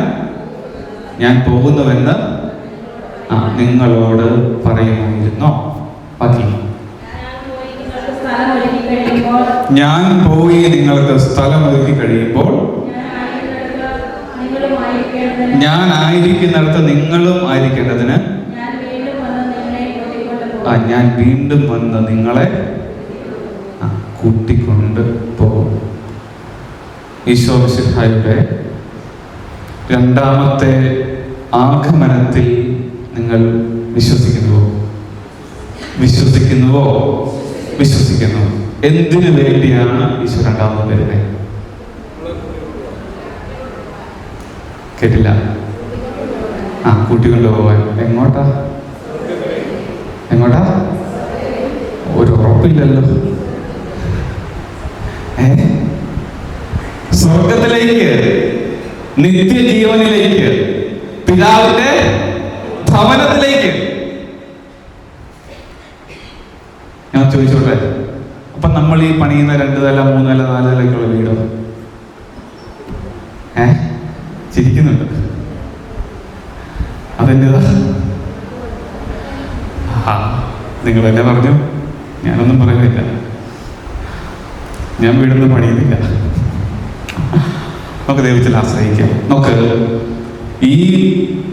ഞാൻ പോകുന്നുവെന്ന് നിങ്ങളോട് പറയുമായിരുന്നോ? ബാക്കി. ഞാൻ പോയി നിങ്ങൾക്ക് സ്ഥലമൊരുക്കി കഴിയുമ്പോൾ ഞാൻ ആയിരിക്കുന്നിടത്ത് നിങ്ങളും ആയിരിക്കേണ്ടതിന് ഞാൻ വീണ്ടും വന്ന് നിങ്ങളെ കൂട്ടിക്കൊണ്ട് പോകും. ഈശോ മിശിഹായുടെ രണ്ടാമത്തെ ആഗമനത്തിൽ നിങ്ങൾ വിശ്വസിക്കുന്നുവോ? വിശ്വസിക്കുന്നു. എന്തിനു വേണ്ടിയാണ് ഈശോ രണ്ടാമത് വരുന്നത്? കേട്ടില്ല. കൂട്ടിക്കൊണ്ടു പോവാൻ. എങ്ങോട്ടാ? ഒരു ഉറപ്പില്ലല്ലോ. സ്വർഗത്തിലേക്ക്, നിത്യജീവനിലേക്ക്, പിതാവിന്റെ ഭവനത്തിലേക്ക്. ഞാൻ ചോദിച്ചോട്ടെ, അപ്പൊ നമ്മൾ ഈ പണിയുന്ന 2 നില 3 നില 4 നിലയ്ക്കുള്ള വീടോ? ചിരിക്കുന്നുണ്ട്. അതെന്റേതാ? നിങ്ങൾ എന്നെ പറഞ്ഞു, ഞാനൊന്നും പറയുന്നില്ല. ഞാൻ വീടൊന്നും പണിയുന്നില്ല. നമുക്ക് ദൈവത്തിൽ ആശ്രയിക്കാം. നമുക്ക് ഈ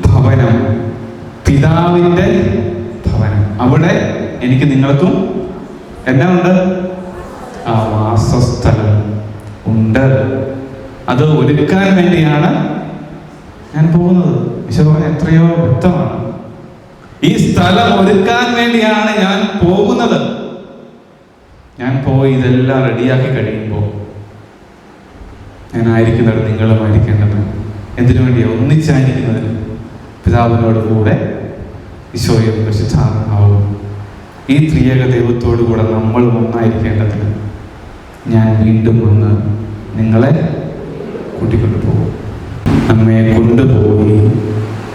ഭവനം പിതാവിന്റെ ഭവനം, അവിടെ എനിക്ക് നിങ്ങൾക്കും എന്നാ ഉണ്ട്? വാസസ്ഥലം ഉണ്ട്. അത് ഒരുക്കാൻ വേണ്ടിയാണ് ഞാൻ പോകുന്നത്. ഈശോ എത്രയോ വ്യക്തമാണ്. ഈ സ്ഥലം ഒരുക്കാൻ വേണ്ടിയാണ് ഞാൻ പോകുന്നത്. ഞാൻ പോയി ഇതെല്ലാം റെഡിയാക്കി കഴിയുമ്പോൾ ഞാനായിരിക്കുന്നത് നിങ്ങളും ആയിരിക്കേണ്ടത്. എന്തിനു വേണ്ടിയാണ്? ഒന്നിച്ചായിരിക്കുന്നതിന്. പിതാവിനോട് കൂടെ ഈശോയും പരിശുദ്ധാത്മാവും ഈ ത്രിയേക ദൈവത്തോടു കൂടെ നമ്മൾ ഒന്നായിരിക്കേണ്ടതിന് ഞാൻ വീണ്ടും വന്ന് നിങ്ങളെ കൂട്ടിക്കൊണ്ടു പോകും. നമ്മെ കൊണ്ടുപോയി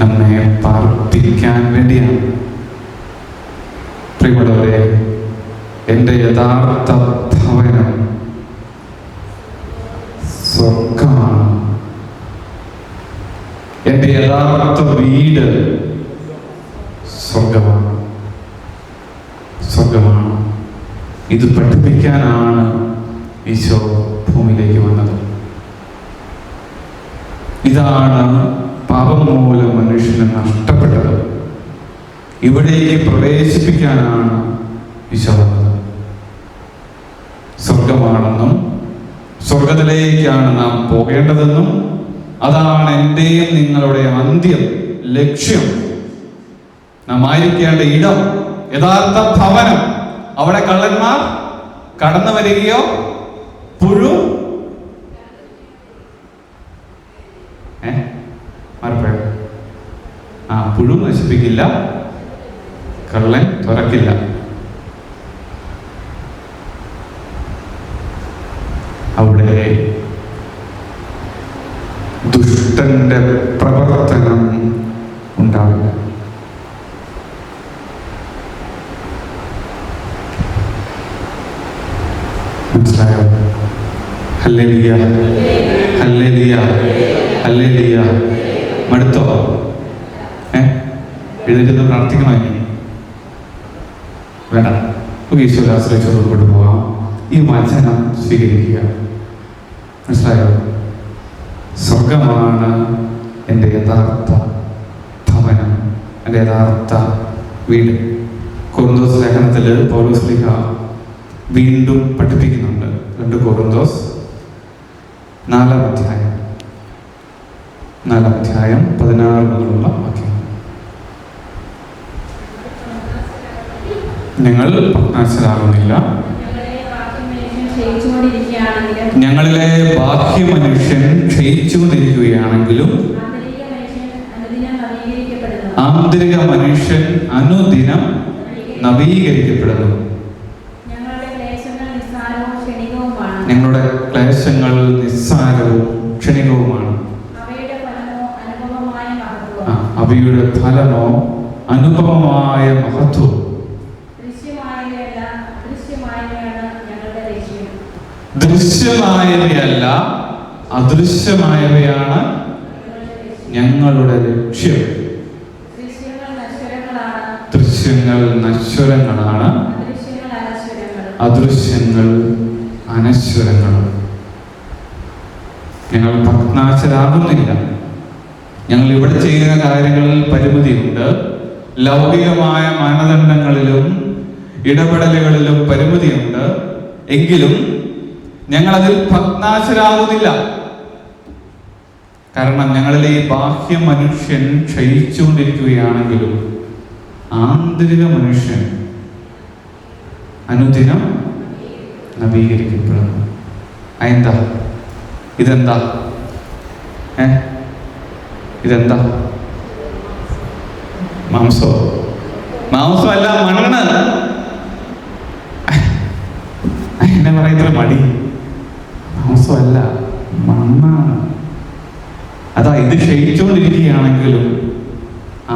നമ്മെ പാർപ്പിക്കാൻ വേണ്ടിയാണ്. പ്രിയമുള്ളവരെ, എൻ്റെ യഥാർത്ഥ ഭവനം സ്വർഗമാണ്. എൻ്റെ യഥാർത്ഥ വീട് സ്വർഗമാണ്. സ്വർഗമാണ്. ഇത് പഠിപ്പിക്കാനാണ് ഈശോ ഭൂമിയിലേക്ക് വന്നത്. ഇതാണ് പാപം മൂലം മനുഷ്യന് നഷ്ടപ്പെട്ടത്. ഇവിടേക്ക് പ്രവേശിപ്പിക്കാനാണ് ഈശോ വന്നത്. സ്വർഗമാണെന്നും സ്വർഗത്തിലേക്കാണ് നാം പോകേണ്ടതെന്നും അതാണ് എൻ്റെയും നിങ്ങളുടെ അന്ത്യം ലക്ഷ്യം. നാം ആയിരിക്കേണ്ട ഇടം, യഥാർത്ഥ ഭവനം. അവിടെ കള്ളന്മാർ കടന്നു വരികയോ പുഴു പുഴു നശിപ്പിക്കില്ല, കള്ളൻ തുറക്കില്ല. അവിടെ ദുഷ്ടന്റെ പ്രവർത്തനം ഉണ്ടാവില്ല. മനസ്സിലായോ? ഹല്ലേലൂയ, ഹല്ലേലൂയ, ഹല്ലേലൂയ. മടുത്തോ? എഴുന്നേറ്റ് പ്രാർത്ഥിക്കണമായി വേണ്ട. ഈശോയെ ആശ്രയിച്ച് മുമ്പോട്ട് പോകാം. ഈ വചനം സ്വീകരിക്കുക. മനസ്സിലായോ? സ്വർഗമാണ് എൻ്റെ യഥാർത്ഥ ഭവനം, എൻ്റെ യഥാർത്ഥ വീട്. കൊറിന്തോസ് ലേഖനത്തിൽ പൗലോസ് ശ്ലീഹ വീണ്ടും പഠിപ്പിക്കുന്നുണ്ട്. 2 കൊറിന്തോസ് 4-ാം അധ്യായം 16 മുതലുള്ള വാക്യം. ഞങ്ങൾ ഭഗ്നാശരാകുന്നില്ല, ഞങ്ങളിലെ ബാഹ്യ മനുഷ്യൻ ക്ഷയിച്ചുകൊണ്ടിരിക്കുകയാണെങ്കിലും ആന്തരിക മനുഷ്യൻ അനുദിനം നവീകരിക്കപ്പെടുന്നു. ഞങ്ങളുടെ ക്ലേശങ്ങൾ നിസ്സാരവും ക്ഷണികവുമാണ്. അവയുടെ ഫലമോ അനുപമമായ മഹത്വം. ദൃശ്യമായവയല്ല അദൃശ്യമായവയാണ് ഞങ്ങളുടെ ലക്ഷ്യം. ദൃശ്യങ്ങൾ നശ്വരങ്ങളാണ്, അദൃശ്യങ്ങൾ അനശ്വരങ്ങളും. ഞങ്ങൾ ഭഗ്നാശരാകുന്നില്ല. ഞങ്ങൾ ഇവിടെ ചെയ്യുന്ന കാര്യങ്ങളിൽ പരിമിതിയുണ്ട്. ലൗകികമായ മാനദണ്ഡങ്ങളിലും ഇടപെടലുകളിലും പരിമിതിയുണ്ട്. എങ്കിലും ഞങ്ങളതിൽ ഭഗ്നാശരാകുന്നില്ല. കാരണം ഞങ്ങളിലെ ഈ ബാഹ്യ മനുഷ്യൻ ക്ഷയിച്ചുകൊണ്ടിരിക്കുകയാണെങ്കിലും ആന്തരിക മനുഷ്യൻ അനുദിനം നവീകരിക്കപ്പെടുന്നു. അതെന്താ? ഇതെന്താ? ഇതെന്താ? മാംസമല്ല, മണ്ണ്. എന്നെ പറയുന്ന മടി. മാംസമല്ല, മണ്ണാണ്. അതാ ഇത് ക്ഷയിച്ചുകൊണ്ടിരിക്കുകയാണെങ്കിലും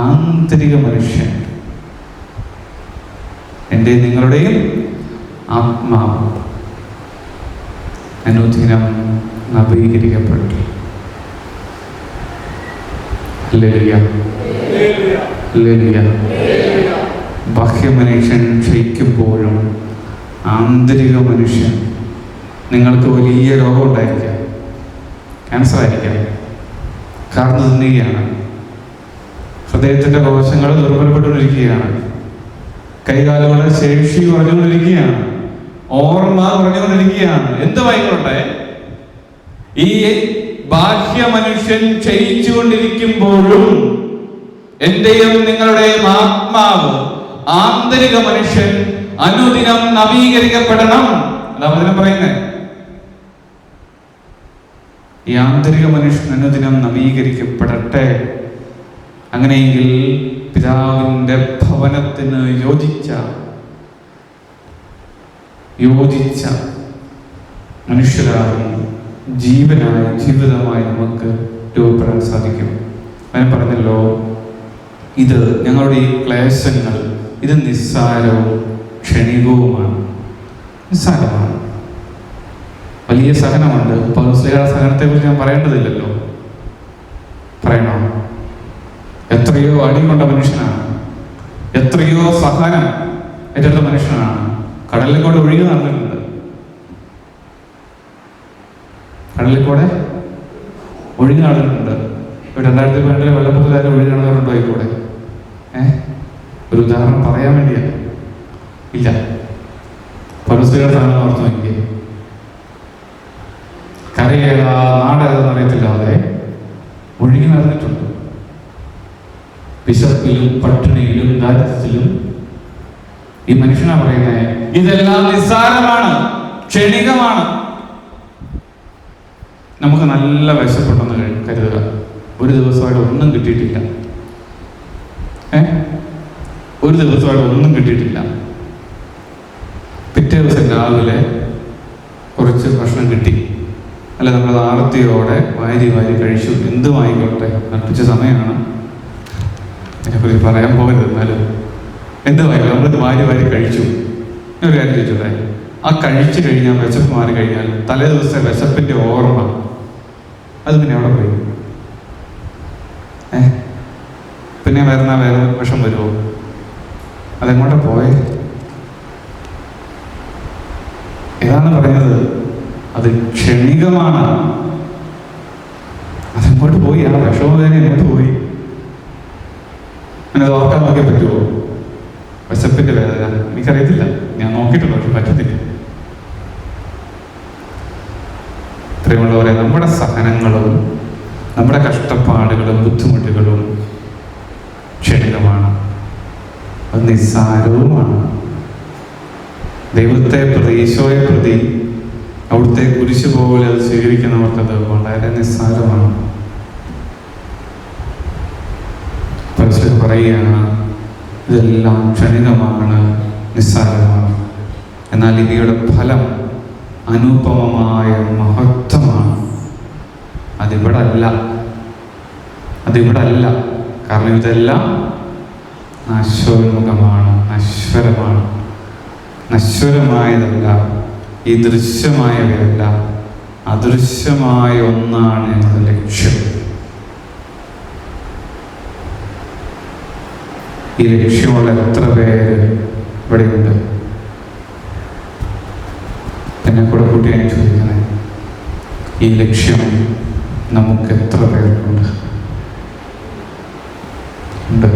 ആന്തരിക മനുഷ്യൻ, എൻ്റെ നിങ്ങളുടെയും ആത്മാവ് അനുദിനം നവീകരിക്കപ്പെട്ടു. Hallelujah, hallelujah. ബാഹ്യ മനുഷ്യൻ ക്ഷയിക്കുമ്പോഴും ആന്തരിക മനുഷ്യൻ, നിങ്ങൾക്ക് വലിയ രോഗം ഉണ്ടായിരിക്കാം, ക്യാൻസർ ആയിരിക്കാം, കാർന്നു തിന്നുകയാണ്, ഹൃദയത്തിൻ്റെ കോശങ്ങൾ ദുർബലപ്പെട്ടുകൊണ്ടിരിക്കുകയാണ്, കൈകാലുകളുടെ ശേഷി കുറഞ്ഞുകൊണ്ടിരിക്കുകയാണ്, ഓർമ്മ കുറഞ്ഞുകൊണ്ടിരിക്കുകയാണ്, എന്തുമായിക്കോട്ടെ, ഈ ബാഹ്യ മനുഷ്യൻ ക്ഷയിച്ചുകൊണ്ടിരിക്കുമ്പോഴും എന്റെയും നിങ്ങളുടെയും ആത്മാവ്, ആന്തരിക മനുഷ്യൻ അനുദിനം നവീകരിക്കപ്പെടണം. അതാണ് പറയുന്നത്. ഈ ആന്തരിക മനുഷ്യൻ അനുദിനം നവീകരിക്കപ്പെടട്ടെ. അങ്ങനെയെങ്കിൽ പിതാവിൻ്റെ ഭവനത്തിന് യോജിച്ച മനുഷ്യരായി, ജീവനായി, ജീവിതമായി നമുക്ക് രൂപപ്പെടാൻ സാധിക്കും. ഞാൻ പറഞ്ഞല്ലോ, ഇത് ഞങ്ങളുടെ ഈ ക്ലേശങ്ങൾ ഇത് നിസ്സാരവും ക്ഷണികവുമാണ്. നിസ്സാരമാണ്. വലിയ സഹനമുണ്ട്. പൗലോസ്ലീഹയുടെ സഹനത്തെ കുറിച്ച് ഞാൻ പറയേണ്ടതില്ലല്ലോ, പറയണോ? എത്രയോ അടി കൊണ്ട മനുഷ്യനാണ്, എത്രയോ സഹനം ഏറ്റെടുത്ത മനുഷ്യനാണ്. കടലിൽ കൂടെ ഒഴുകി നടന്നിട്ടുണ്ട്, കടലിൽ കൂടെ ഒഴുകി നടന്നിട്ടുണ്ട്. 2012 വെള്ളപ്പൊക്കത്തിൽ ഒഴുകി നടന്നിട്ടുണ്ടോ ഈ കൂടെ? ഒരു ഉദാഹരണം പറയാൻ വേണ്ടിയാ? ഇല്ല. പൗലോസ്ലീഹയുടെ സഹനം ഓർത്ത് നോക്കിയേ. കരയേതാ നാടേതാന്ന് അറിയത്തില്ലാതെ ഒഴുകി നടന്നിട്ടുണ്ട്. വിശപ്പിലും പട്ടിണിയിലും ദാരിദ്ര്യത്തിലും ഈ മനുഷ്യനാ പറയുന്നത്, ഇതെല്ലാം നിസ്സാരമാണ്, ക്ഷണികമാണ്. നമുക്ക് നല്ല വിശപ്പുണ്ടെന്ന് കരുതുക. ഒരു ദിവസമായിട്ട് ഒന്നും കിട്ടിയിട്ടില്ല, ഒരു ദിവസമായിട്ട് ഒന്നും കിട്ടിയിട്ടില്ല. പിറ്റേ ദിവസം രാവിലെ കുറച്ച് ഭക്ഷണം കിട്ടി, അല്ല നമ്മൾ ആർത്തിയോടെ വാരി കഴിച്ചു. എന്തുമായിക്കോട്ടെ, അടുപ്പിച്ച സമയമാണ്, അതിനെക്കുറിച്ച് പറയാൻ പോകരുത്. എന്നാലും എന്തുമായിക്കോട്ടെ, നമ്മളിത് വാരി കഴിച്ചു. ഞാൻ ഒരു കാര്യം ചോദിച്ചോട്ടെ, ആ കഴിച്ചു കഴിഞ്ഞാൽ, വിശപ്പ് മാറി കഴിഞ്ഞാൽ, തലേ ദിവസത്തെ വിശപ്പിന്റെ ഓർമ്മ അത് പിന്നെ എവിടെ പോയി? പിന്നെ വേറെ വിഷം വരുമോ? അതെങ്ങോട്ടാ പോയെ? ഏതാണ് പറയുന്നത്? അത് ക്ഷണികമാണ്. അതെങ്ങോട്ട് പോയി? ആ വിഷമം തന്നെ എങ്ങോട്ട് പോയി? അങ്ങനെ ഓർക്കാൻ നോക്കിയാൽ പറ്റുമോ? വിശപ്പിന്റെ വേദന എനിക്കറിയത്തില്ല, ഞാൻ നോക്കിയിട്ടുണ്ട്, പക്ഷെ പറ്റത്തില്ല. ഇത്രയുമുള്ളവരെ, നമ്മുടെ സഹനങ്ങളും നമ്മുടെ കഷ്ടപ്പാടുകളും ബുദ്ധിമുട്ടുകളും ക്ഷണികമാണ്, അത് നിസ്സാരവുമാണ്. ദൈവത്തെ പ്രതി, ഈശോയെ പ്രതി അവിടുത്തെ കുരിശ് പോലെ അത് സ്വീകരിക്കുന്നവർക്കത് വളരെ നിസ്സാരമാണ്. പരസ്പരം പറയുകയാണ്, ഇതെല്ലാം ക്ഷണികമാണ്, നിസ്സാരമാണ്. എന്നാൽ ഇവയുടെ ഫലം അനുപമമായ മഹത്വമാണ്. അതിവിടെ അല്ല. കാരണം ഇതെല്ലാം നശ്വരമുഖമാണ്, നശ്വരമാണ്. നശ്വരമായതല്ല, ഈ ദൃശ്യമായവയല്ല, അദൃശ്യമായ ഒന്നാണ് ഞങ്ങളുടെ ലക്ഷ്യം. ഈ ലക്ഷ്യമുള്ള എത്ര പേര് ഇവിടെയുണ്ട്? എന്നെ കൂടെ കൂട്ടി ഞാൻ ചോദിക്കണേ, ഈ ലക്ഷ്യം നമുക്ക് എത്ര പേർക്കുണ്ട്? ഉണ്ട്.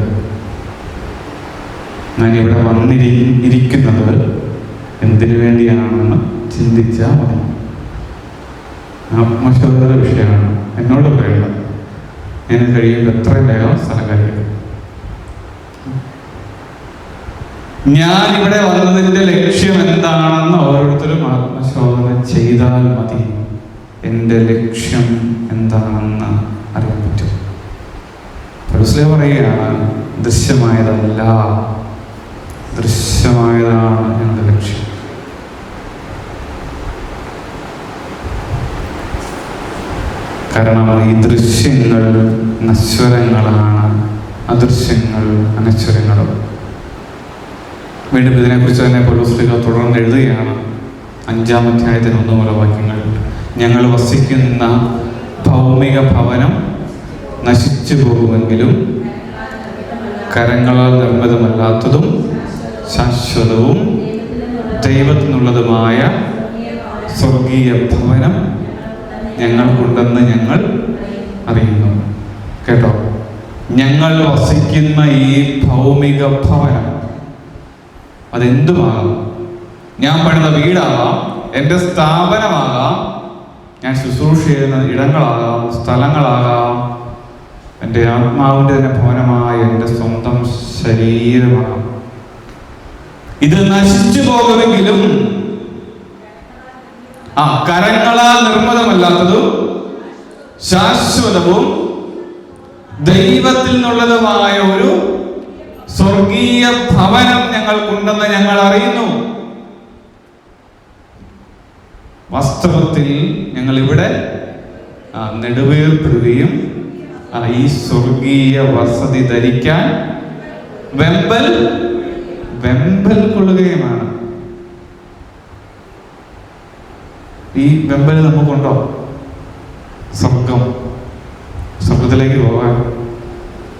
ഞാനിവിടെ വന്നിരിക്കുന്നത് എന്തിനു വേണ്ടിയാണെന്ന് ചിന്തിച്ചാൽ മതി. ആത്മശോധന വിഷയമാണ് എന്നോട് പറയുന്നത്. ഞാൻ കഴിയുമ്പോൾ എത്രയും വേഗം സ്ഥലം കഴിയും. ഞാൻ ഇവിടെ വന്നതിൻ്റെ ലക്ഷ്യം എന്താണെന്ന് ഓരോരുത്തരും ആത്മശോധന ചെയ്താൽ മതി. എൻ്റെ ലക്ഷ്യം എന്താണെന്ന് അറിയാൻ പറ്റും. പൗലോസ് പറയുകയാണ്, ദൃശ്യമായതല്ല, ദൃശ്യമായതാണ് ഞങ്ങളുടെ ലക്ഷ്യം. കാരണം ഈ ദൃശ്യങ്ങൾ നശ്വരങ്ങളാണ്, അദൃശ്യങ്ങൾ, അനശ്വരങ്ങളും. വീണ്ടും ഇതിനെക്കുറിച്ച് തന്നെ പൗലോസ് തുടർന്ന് എഴുതുകയാണ് 5-ാം അധ്യായത്തിന് 1 മുതൽ വാക്യങ്ങൾ. ഞങ്ങൾ വസിക്കുന്ന ഭൗമിക ഭവനം നശിച്ചു പോകുമെങ്കിലും കരങ്ങളാൽ നിർമ്മിതമല്ലാത്തതും ശാശ്വതവും ദൈവത്തിനുള്ളതുമായ സ്വർഗീയ ഭവനം ഞങ്ങൾക്കുണ്ടെന്ന് ഞങ്ങൾ അറിയുന്നു. കേട്ടോ, ഞങ്ങൾ വസിക്കുന്ന ഈ ഭൗമിക ഭവനം അതെന്തുമാകാം. ഞാൻ പണിത വീടാകാം, എൻ്റെ സ്ഥാപനമാകാം, ഞാൻ ശുശ്രൂഷ ചെയ്യുന്ന ഇടങ്ങളാകാം, സ്ഥലങ്ങളാകാം, എൻ്റെ ആത്മാവിൻ്റെ തന്നെ ഭവനമായ എൻ്റെ സ്വന്തം ശരീരമാകാം. ഇത് നശിച്ചു പോകുമെങ്കിലും കരങ്ങളാൽ നിർമ്മിതമല്ലാത്തതും ശാശ്വതവും ദൈവത്തിൽ നിന്നുള്ളതുമായ ഒരു സ്വർഗീയ ഭവനം ഞങ്ങൾക്കുണ്ടെന്ന് ഞങ്ങൾ അറിയുന്നു. വാസ്തവത്തിൽ ഞങ്ങൾ ഇവിടെ നെടുവേർപ്പെടുകയും ഈ സ്വർഗീയ വസതി ധരിക്കാൻ വെമ്പൽ കൊള്ളുകയുമാണ്. ഈ വെമ്പൽ നമുക്കുണ്ടോ? സ്വർഗത്തിലേക്ക് പോകാൻ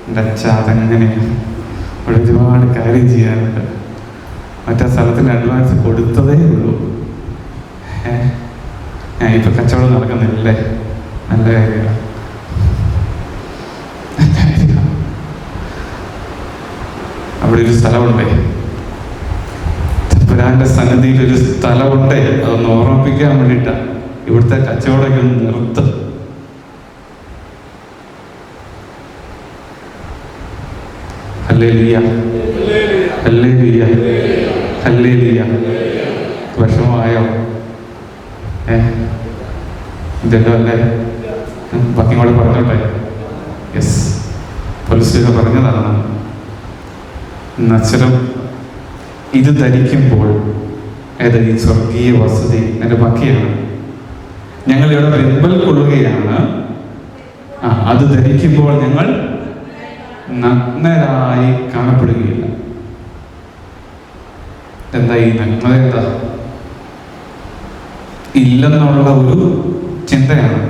എൻ്റെ അച്ഛ അതെങ്ങനെയാണ്, അവിടെ ഒരുപാട് കാര്യം ചെയ്യാനുണ്ട്, മറ്റേ സ്ഥലത്തിന് അഡ്വാൻസ് കൊടുത്തതേ ഉള്ളൂ, ഞാൻ ഇപ്പൊ കച്ചവടം നടക്കുന്നില്ലേ, നല്ല കാര്യമാണ്. അവിടെ ഒരു സ്ഥലമുണ്ടേ, തമ്പുരാന്റെ സന്നിധിയിൽ ഒരു സ്ഥലമുണ്ടേ, അതൊന്ന് ഓർമ്മിപ്പിക്കാൻ വേണ്ടിയിട്ടാ ഇവിടുത്തെ കച്ചവടമൊക്കെ ഒന്ന് നിർത്തും. ഹല്ലേലൂയ, ഹല്ലേലൂയ, ഹല്ലേലൂയ. വിഷമമായോ? ഇതല്ലോ അല്ലേ? ബാക്കി കൂടെ പറഞ്ഞോട്ടെ. യെസ്, പോലീസ് പറഞ്ഞതാണ്. നശ്വരം ഇത് ധരിക്കുമ്പോൾ ഈ സ്വർഗീയ വസതി എൻ്റെ ബാക്കിയാണ്. ഞങ്ങൾ ഇവിടെ വെമ്പൽ കൊള്ളുകയാണ്. അത് ധരിക്കുമ്പോൾ ഞങ്ങൾ നഗ്നരായി കാണപ്പെടുകയില്ല. എന്താ ഈ നഗ്നത? എന്താ? ഇല്ലെന്നുള്ള ഒരു ചിന്തയാണ്.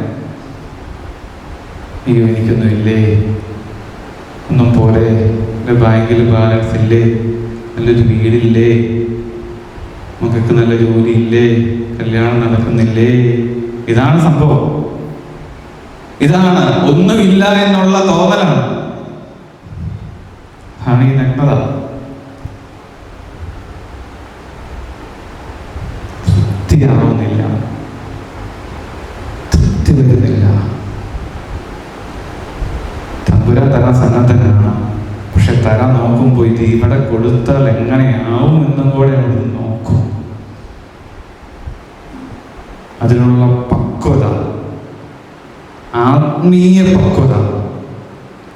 അയ്യോ, എനിക്കൊന്നും ഇല്ലേ, ഒന്നും പോലെ, എൻ്റെ ബാങ്കിൽ ബാലൻസ് ഇല്ലേ, നല്ലൊരു വീടില്ലേ, മക്കൾക്ക് നല്ല ജോലി ഇല്ലേ, കല്യാണം നടക്കുന്നില്ലേ. ഇതാണ് സംഭവം. ഇതാണ് ഒന്നുമില്ല എന്നുള്ള തോന്നലാണ്. ആണ് ഈ നഗ്നത. തൃപ്തിയാവുന്നില്ല, തൃപ്തി വരുന്നില്ല. തമ്പുരാൻ തരാൻ സന്നദ്ധനാണ്, പക്ഷെ തരാൻ നോക്കുമ്പോൾ ഇത് ഇവിടെ കൊടുത്താൽ എങ്ങനെയാവും എന്നും കൂടെ അവിടെ നോക്കും. അതിനുള്ള പക്വത, ആത്മീയ പക്വത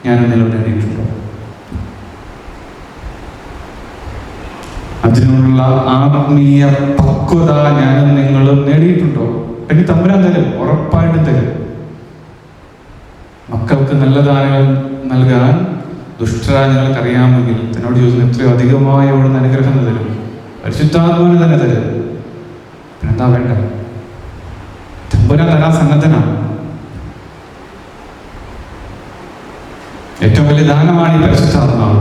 ഞാൻ നിലവിൽ നേടിയിട്ടുണ്ടോ? അതിനുള്ള ആത്മീയ പക്വത ഞാനും നിങ്ങളും നേടിയിട്ടുണ്ടോ? എനിക്ക് തമ്പുരാൻ തരും, ഉറപ്പായിട്ട് തരും. മക്കൾക്ക് നല്ല ദാനങ്ങൾ നൽകാൻ ദുഷ്ടരായ നിങ്ങൾക്ക് അറിയാമെങ്കിൽ എന്നോട് ചോദിക്കുന്ന എത്രയോ അധികമായി അവിടുന്ന് അനുഗ്രഹം തരും, പരിശുദ്ധാത്മാവിന് തന്നെ തരും. പിന്നെന്താ വേണ്ട? തമ്പുരാൻ തരാൻ സന്നദ്ധനാണ്. ഏറ്റവും വലിയ ദാനമാണ് ഈ പരിശുദ്ധാത്മാവ്.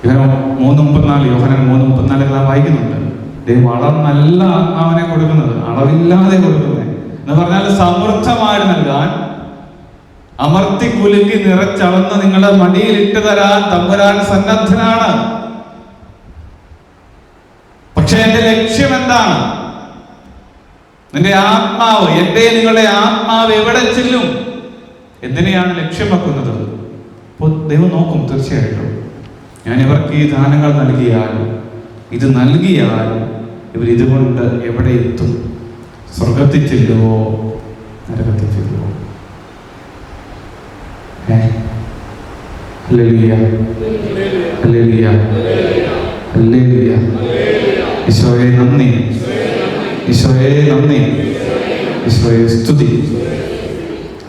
യോഹന്നാൻ 3:34 നാം വായിക്കുന്നുണ്ട്. ദൈവം നല്ല ആത്മാവിനെ കൊടുക്കുന്നത്, അളവില്ലാതെ കൊടുക്കുന്നത് എന്ന് പറഞ്ഞാൽ സമൃദ്ധമായി നൽകാൻ, അമർത്തി കുലുക്കി നിറച്ചളന്ന് നിങ്ങളുടെ മടിയിൽ ഇട്ട് തരാൻ തമ്പുരാൻ സന്നദ്ധനാണ്. പക്ഷെ എന്റെ ലക്ഷ്യം എന്താണ്? നിന്റെ ആത്മാവ്, എന്റെ നിങ്ങളുടെ ആത്മാവ് എവിടെ ചെല്ലും? എന്തിനെയാണ് ലക്ഷ്യം വെക്കുന്നത്? അപ്പോൾ ദൈവം നോക്കും തീർച്ചയായിട്ടും. ഞാൻ ഇവർക്ക് ഈ ദാനങ്ങൾ നൽകിയാൽ, ഇത് നൽകിയാൽ ഇവർ ഇതുകൊണ്ട് എവിടെ എത്തും? സ്വർഗത്തിൽ ചെല്ലുവോ, നരകത്തിൽ ചെല്ലുവോ? ഹല്ലേലൂയ, ഹല്ലേലൂയ, ഹല്ലേലൂയ. ഈശോയെ നന്ദി, ഈശോയെ നന്ദി, ഈശോയെ സ്തുതി.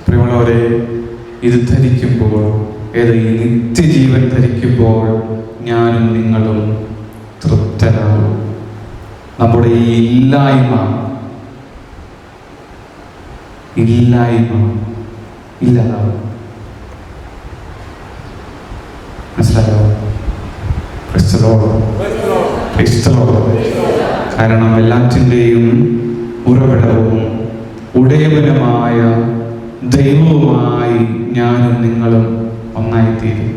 പ്രിയമുള്ളവരെ, ഇത് ധരിക്കുമ്പോൾ ഏത് ഈ നിത്യജീവൻ ധരിക്കുമ്പോൾ ഞാനും നിങ്ങളും തൃപ്തരാകും. നമ്മുടെ ഈ ഇല്ലായ്മ ഇല്ലാതാവും. മനസ്സിലായോ? കാരണം എല്ലാറ്റിൻ്റെയും ഉറവിടവും ഉടയവനുമായ ദൈവവുമായി ഞാനും നിങ്ങളും ഒന്നായിത്തീരും.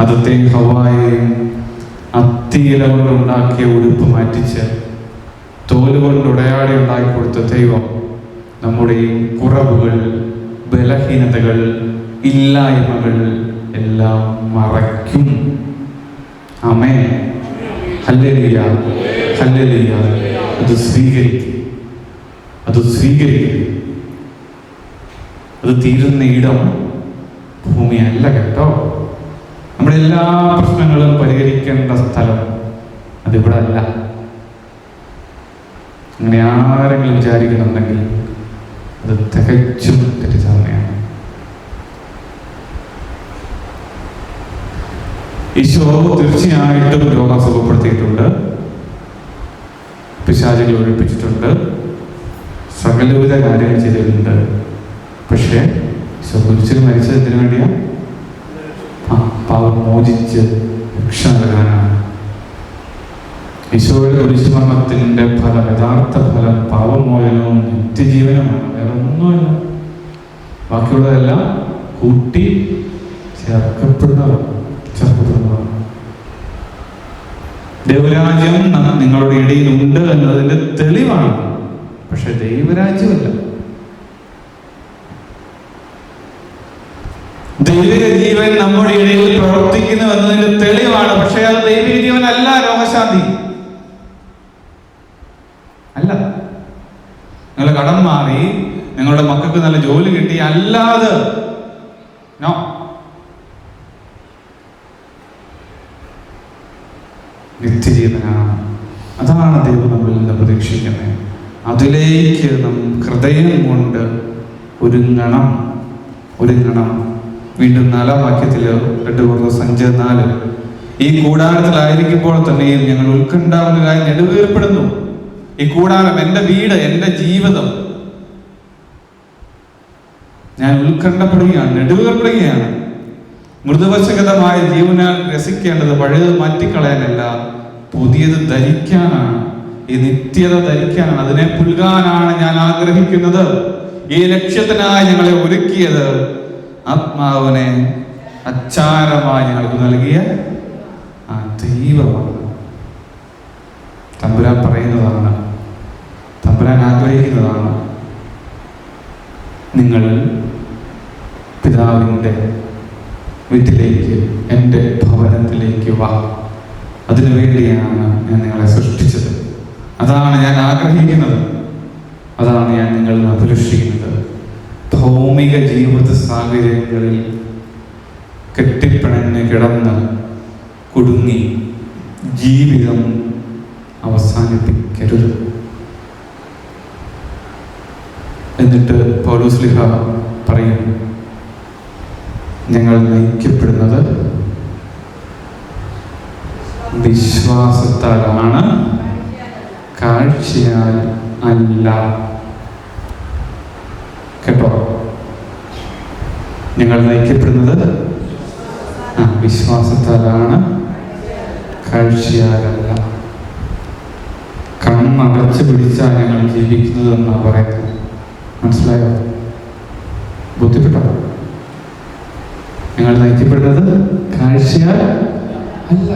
ആദത്തെ ഹവ്വായെയും അത്തിയില കൊണ്ടുണ്ടാക്കിയ ഉടുപ്പ് മാറ്റിച്ച് തോല് കൊണ്ട് ഉടയാടി ഉണ്ടാക്കി കൊടുത്ത ദൈവം നമ്മുടെ കുറവുകൾ, ബലഹീനതകൾ, ഇല്ലായ്മകൾ എല്ലാം മറയ്ക്കും. ആമേൻ. Hallelujah, hallelujah. അത് സ്വീകരിക്കും. അത് തീരുന്ന ഇടം ഭൂമിയല്ല കേട്ടോ. നമ്മുടെ എല്ലാ പ്രശ്നങ്ങളും പരിഹരിക്കേണ്ട സ്ഥലം അതിവിടെ അല്ല. അങ്ങനെ ആരെങ്കിലും വിചാരിക്കുന്നുണ്ടെങ്കിൽ അത് തികച്ചും തെറ്റിദ്ധാരണയാണ്. ഈശോ തീർച്ചയായിട്ടും രോഗം സുഖപ്പെടുത്തിയിട്ടുണ്ട്, പിശാചുകൾ ഒഴിപ്പിച്ചിട്ടുണ്ട്, സകലവിധ കാര്യങ്ങൾ ചെയ്തിട്ടുണ്ട്. പക്ഷേ ഈശോ കുരിശിൽ മരിച്ചത് എന്തിനു വേണ്ടിയാ? പാവം മോചിച്ച് രക്ഷ നൽകാനാണ്. ഈശോയുടെ കുരിശുമരണത്തിന്റെ ഫലം, യഥാർത്ഥ ഫലം പാപമോചനവും നിത്യജീവനുമാണ്. വേറെ ഒന്നുമല്ല. ബാക്കിയുള്ളതെല്ലാം കൂട്ടി ചേർക്കപ്പെടുന്നതാണ്. ദൈവരാജ്യം നിങ്ങളുടെ ഇടയിൽ ഉണ്ട് എന്നതിന്റെ തെളിവാണ്. പക്ഷെ ദൈവരാജ്യമല്ല. ദൈവിക ജീവൻ നമ്മുടെ ഇടയിൽ പ്രവർത്തിക്കുന്നു എന്നതിന്റെ തെളിവാണ്. പക്ഷെ അത് ദൈവിക ജീവനല്ല. രോഗശാന്തി അല്ല. നിങ്ങൾ കടം മാറി, നിങ്ങളുടെ മക്കൾക്ക് നല്ല ജോലി കിട്ടി, അല്ലാതെ നോ. നിത്യജീവനാണ്. അതാണ് ദൈവം നമ്മളിൽ നിന്ന് പ്രതീക്ഷിക്കുന്നത്. അതിലേക്ക് നാം ഹൃദയം കൊണ്ട് ഒരുങ്ങണം. വീണ്ടും 4-ാം വാക്യത്തിൽ 2 Corinthians 5:4, ഈ കൂടാരത്തിലായിരിക്കുമ്പോൾ തന്നെയും ഞങ്ങൾ ഉത്കണ്ഠാകുലരായി നെടുവേർപ്പെടുന്നു. ഈ കൂടാരം, എൻ്റെ വീട്, എൻ്റെ ജീവിതം, ഞാൻ ഉത്കണ്ഠപ്പെടുകയാണ്, നെടുവേർപ്പെടുകയാണ്. മൃദുവശകതമായ ജീവനാൽ രസിക്കേണ്ടത് പഴയത് മാറ്റിക്കളയാനല്ല, പുതിയത് ധരിക്കാനാണ്. ഈ നിത്യത ധരിക്കാനാണ്, അതിനെ പുൽകാനാണ് ഞാൻ ആഗ്രഹിക്കുന്നത്. ഈ ലക്ഷ്യത്തിനായി ഞങ്ങളെ ഒരുക്കിയത് ആത്മാവിനെ അച്ചാരമായി ഞങ്ങൾക്ക് നൽകിയ ആ ദൈവമാണ്. തമ്പുരാൻ പറയുന്നതാണ്, തമ്പുരാൻ ആഗ്രഹിക്കുന്നതാണ്, നിങ്ങൾ പിതാവിൻ്റെ വീട്ടിലേക്ക്, എൻ്റെ ഭവനത്തിലേക്ക് വാ. അതിനു വേണ്ടിയാണ് ഞാൻ നിങ്ങളെ സൃഷ്ടിച്ചത്. അതാണ് ഞാൻ ആഗ്രഹിക്കുന്നത്. അതാണ് ഞാൻ നിങ്ങളിൽ അഭിലഷിക്കുന്നത്. ഭൗമിക ജീവിത സാഹചര്യങ്ങളിൽ കെട്ടിപ്പിണഞ്ഞ് കിടന്ന് കുടുങ്ങി ജീവിതം അവസാനിപ്പിക്കരുത്. എന്നിട്ട് പൗലോസ് ശ്ലീഹ പറയും, ഞങ്ങൾ നയിക്കപ്പെടുന്നത് വിശ്വാസത്താലാണ്, കാഴ്ചയാൽ അല്ല. കേട്ടോ? ഞങ്ങൾ നയിക്കപ്പെടുന്നത് വിശ്വാസത്താലാണ്, കാഴ്ചയാലല്ല. കണ്ണടച്ച് പിടിച്ചാൽ ഞങ്ങൾ ജീവിക്കുന്നത് എന്നാ പറയുന്നത്. മനസ്സിലായോ? ബുദ്ധിപ്പെട്ടോ? ഞങ്ങൾ നയിക്കപ്പെടുന്നത് കാഴ്ചയാൽ അല്ല.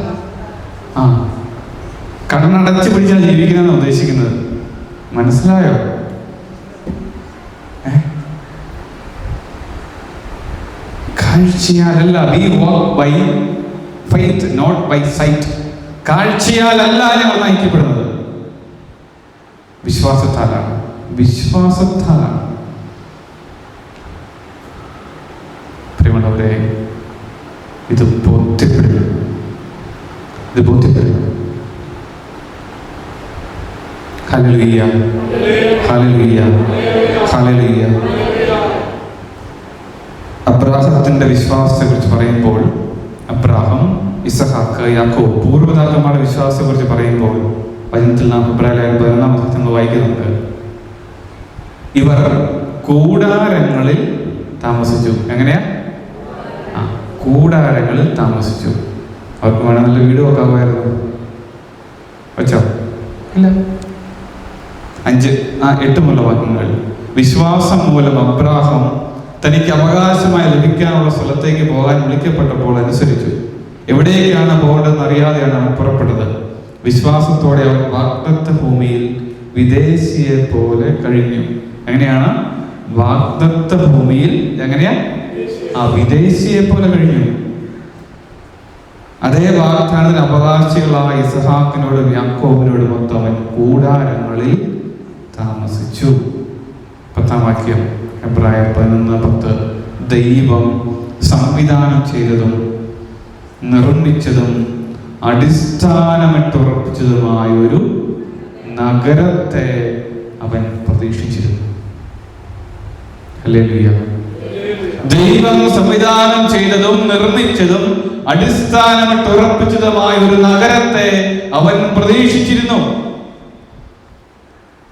കണ്ണടച്ച് പിടിച്ചാൽ ജീവിക്കുന്നതെന്ന് ഉദ്ദേശിക്കുന്നത്. മനസ്സിലായോ? കാഴ്ചയാലല്ല. We walk by faith, not by sight. കാഴ്ചയാലല്ല ഞങ്ങൾ നയിക്കപ്പെടുന്നത്, വിശ്വാസത്താലാണ്. വിശ്വാസത്താലാണ്. പ്രിയമുള്ളവരെ, ഇത് ബോധ്യപ്പെടുക. ഹല്ലേലൂയ, ഹല്ലേലൂയ, ഹല്ലേലൂയ. അബ്രാഹത്തിന്റെ വിശ്വാസത്തെ കുറിച്ച് പറയുമ്പോൾ അബ്രാഹം, ഇസഹാക്ക്, യാക്കോബ് പൂർവ്വപിതാക്കന്മാരുടെ വിശ്വാസത്തെ കുറിച്ച് പറയുമ്പോൾ വചനത്തിൽ നാം എബ്രായർ 11 വായിക്കുന്നുണ്ട്. ഇവർ കൂടാരങ്ങളിൽ താമസിച്ചു. എങ്ങനെയാ? കൂടാരങ്ങളിൽ താമസിച്ചു. അവർക്ക് വേണം നല്ല വീട് വെക്കാമായിരുന്നു. വെച്ചോ? ഇല്ല. 8 മുതലുള്ള വാക്യങ്ങൾ. വിശ്വാസം മൂലം അബ്രാഹം തനിക്ക് അവകാശമായി ലഭിക്കാനുള്ള സ്ഥലത്തേക്ക് പോകാൻ വിളിക്കപ്പെട്ടപ്പോൾ അനുസരിച്ചു. എവിടേക്കാണ് പോകേണ്ടതെന്ന് അറിയാതെയാണ് അവൻ പുറപ്പെട്ടത്. വിശ്വാസത്തോടെ അവൻ വാഗ്ദത്ത ഭൂമിയിൽ വിദേശിയെ പോലെ കഴിഞ്ഞു. എങ്ങനെയാണ്? വാഗ്ദത്ത ഭൂമിയിൽ എങ്ങനെയാ? വിദേശിയെ പോലെ കഴിഞ്ഞു. അതേ വാഗ്ദാനത്തിന് അവകാശികളായ ഇസഹാക്കിനോടും യാക്കോബിനോടും മൊത്തം അവൻ കൂടാരങ്ങളിൽ താമസിച്ചു. 10 വാക്യം എബ്രായർ 11:10. ദൈവം സംവിധാനം ചെയ്തതും നിർമ്മിച്ചതും അടിസ്ഥാനമിട്ടുറപ്പിച്ചതുമായ ഒരു നഗരത്തെ അവൻ പ്രതീക്ഷിച്ചിരുന്നു. ഹല്ലേലൂയ. ദൈവം സംവിധാനം ചെയ്തതും നിർമ്മിച്ചതും അടിസ്ഥാനമിട്ടുറപ്പിച്ചതുമായ ഒരു നഗരത്തെ അവൻ പ്രതീക്ഷിച്ചിരുന്നു.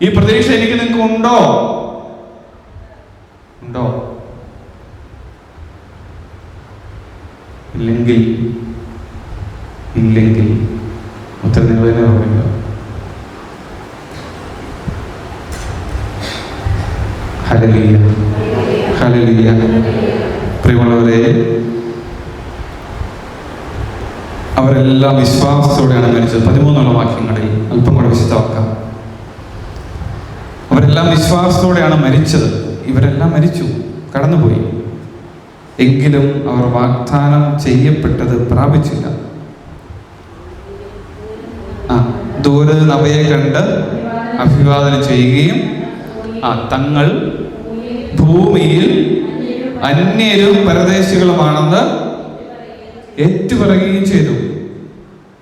ഈ പ്രതീക്ഷ എനിക്ക് നിങ്ങൾക്ക് ഉണ്ടോ? ഇല്ലെങ്കിൽ ഉത്തരം നിങ്ങൾ തന്നെ പറയുക. Hallelujah, hallelujah. പ്രിയമുള്ളവരെ, അവരെല്ലാം വിശ്വാസത്തോടെയാണ് മരിച്ചത്. 13 വാക്യങ്ങളിൽ അല്പം കൂടെ വിശദമാക്കാം. അവരെല്ലാം വിശ്വാസത്തോടെയാണ് മരിച്ചത്. ഇവരെല്ലാം മരിച്ചു, കടന്നുപോയി. എങ്കിലും അവർ വാഗ്ദാനം ചെയ്യപ്പെട്ടത് പ്രാപിച്ചില്ല. ദൂരെ നിന്ന് അവയെ കണ്ട് അഭിവാദനം ചെയ്യുകയും തങ്ങൾ ഭൂമിയിൽ അന്യരും പരദേശികളുമാണെന്ന് ഏറ്റുപറയുകയും ചെയ്തു.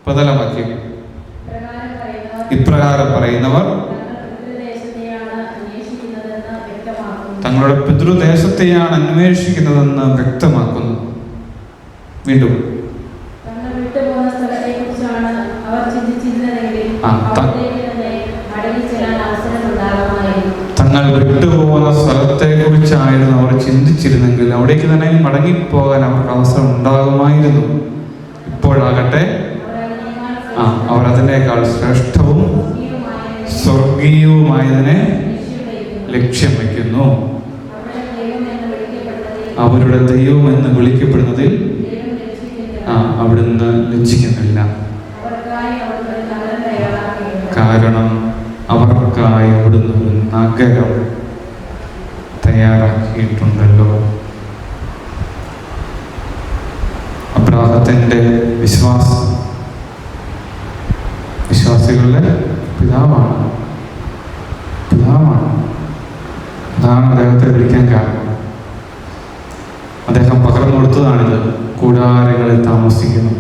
11 വാക്യം. ഇപ്രകാരം പറയുന്നവർ തങ്ങളുടെ പിതൃദേശത്തെയാണ് അന്വേഷിക്കുന്നതെന്ന് വ്യക്തമാക്കുന്നു. വീണ്ടും തങ്ങൾ വിട്ടുപോകുന്ന സ്ഥലത്തെ കുറിച്ചായിരുന്നു അവർ ചിന്തിച്ചിരുന്നെങ്കിൽ അവിടേക്ക് തന്നെ മടങ്ങിപ്പോകാൻ അവർക്ക് അവസരം ഉണ്ടാകുമായിരുന്നു. ഇപ്പോഴാകട്ടെ അവർ അതിനേക്കാൾ ശ്രേഷ്ഠവും സ്വർഗീയവുമായതിനെ ലക്ഷ്യം വയ്ക്കുന്നു. അവരുടെ ദൈവം എന്ന് വിളിക്കപ്പെടുന്നതിൽ അവിടുന്ന് ലജ്ജിക്കുന്നില്ല. കാരണം അവർക്കായി അവിടുന്ന് ഒരു നഗരം തയ്യാറാക്കിയിട്ടുണ്ടല്ലോ. അബ്രാഹത്തിന്റെ വിശ്വാസികളുടെ പിതാവാണ്. അതാണ് അദ്ദേഹത്തെ വിളിക്കാൻ കാരണം. അദ്ദേഹം പകർന്നു കൊടുത്തതാണിത്. കൂടാരങ്ങളിൽ താമസിക്കുന്നു.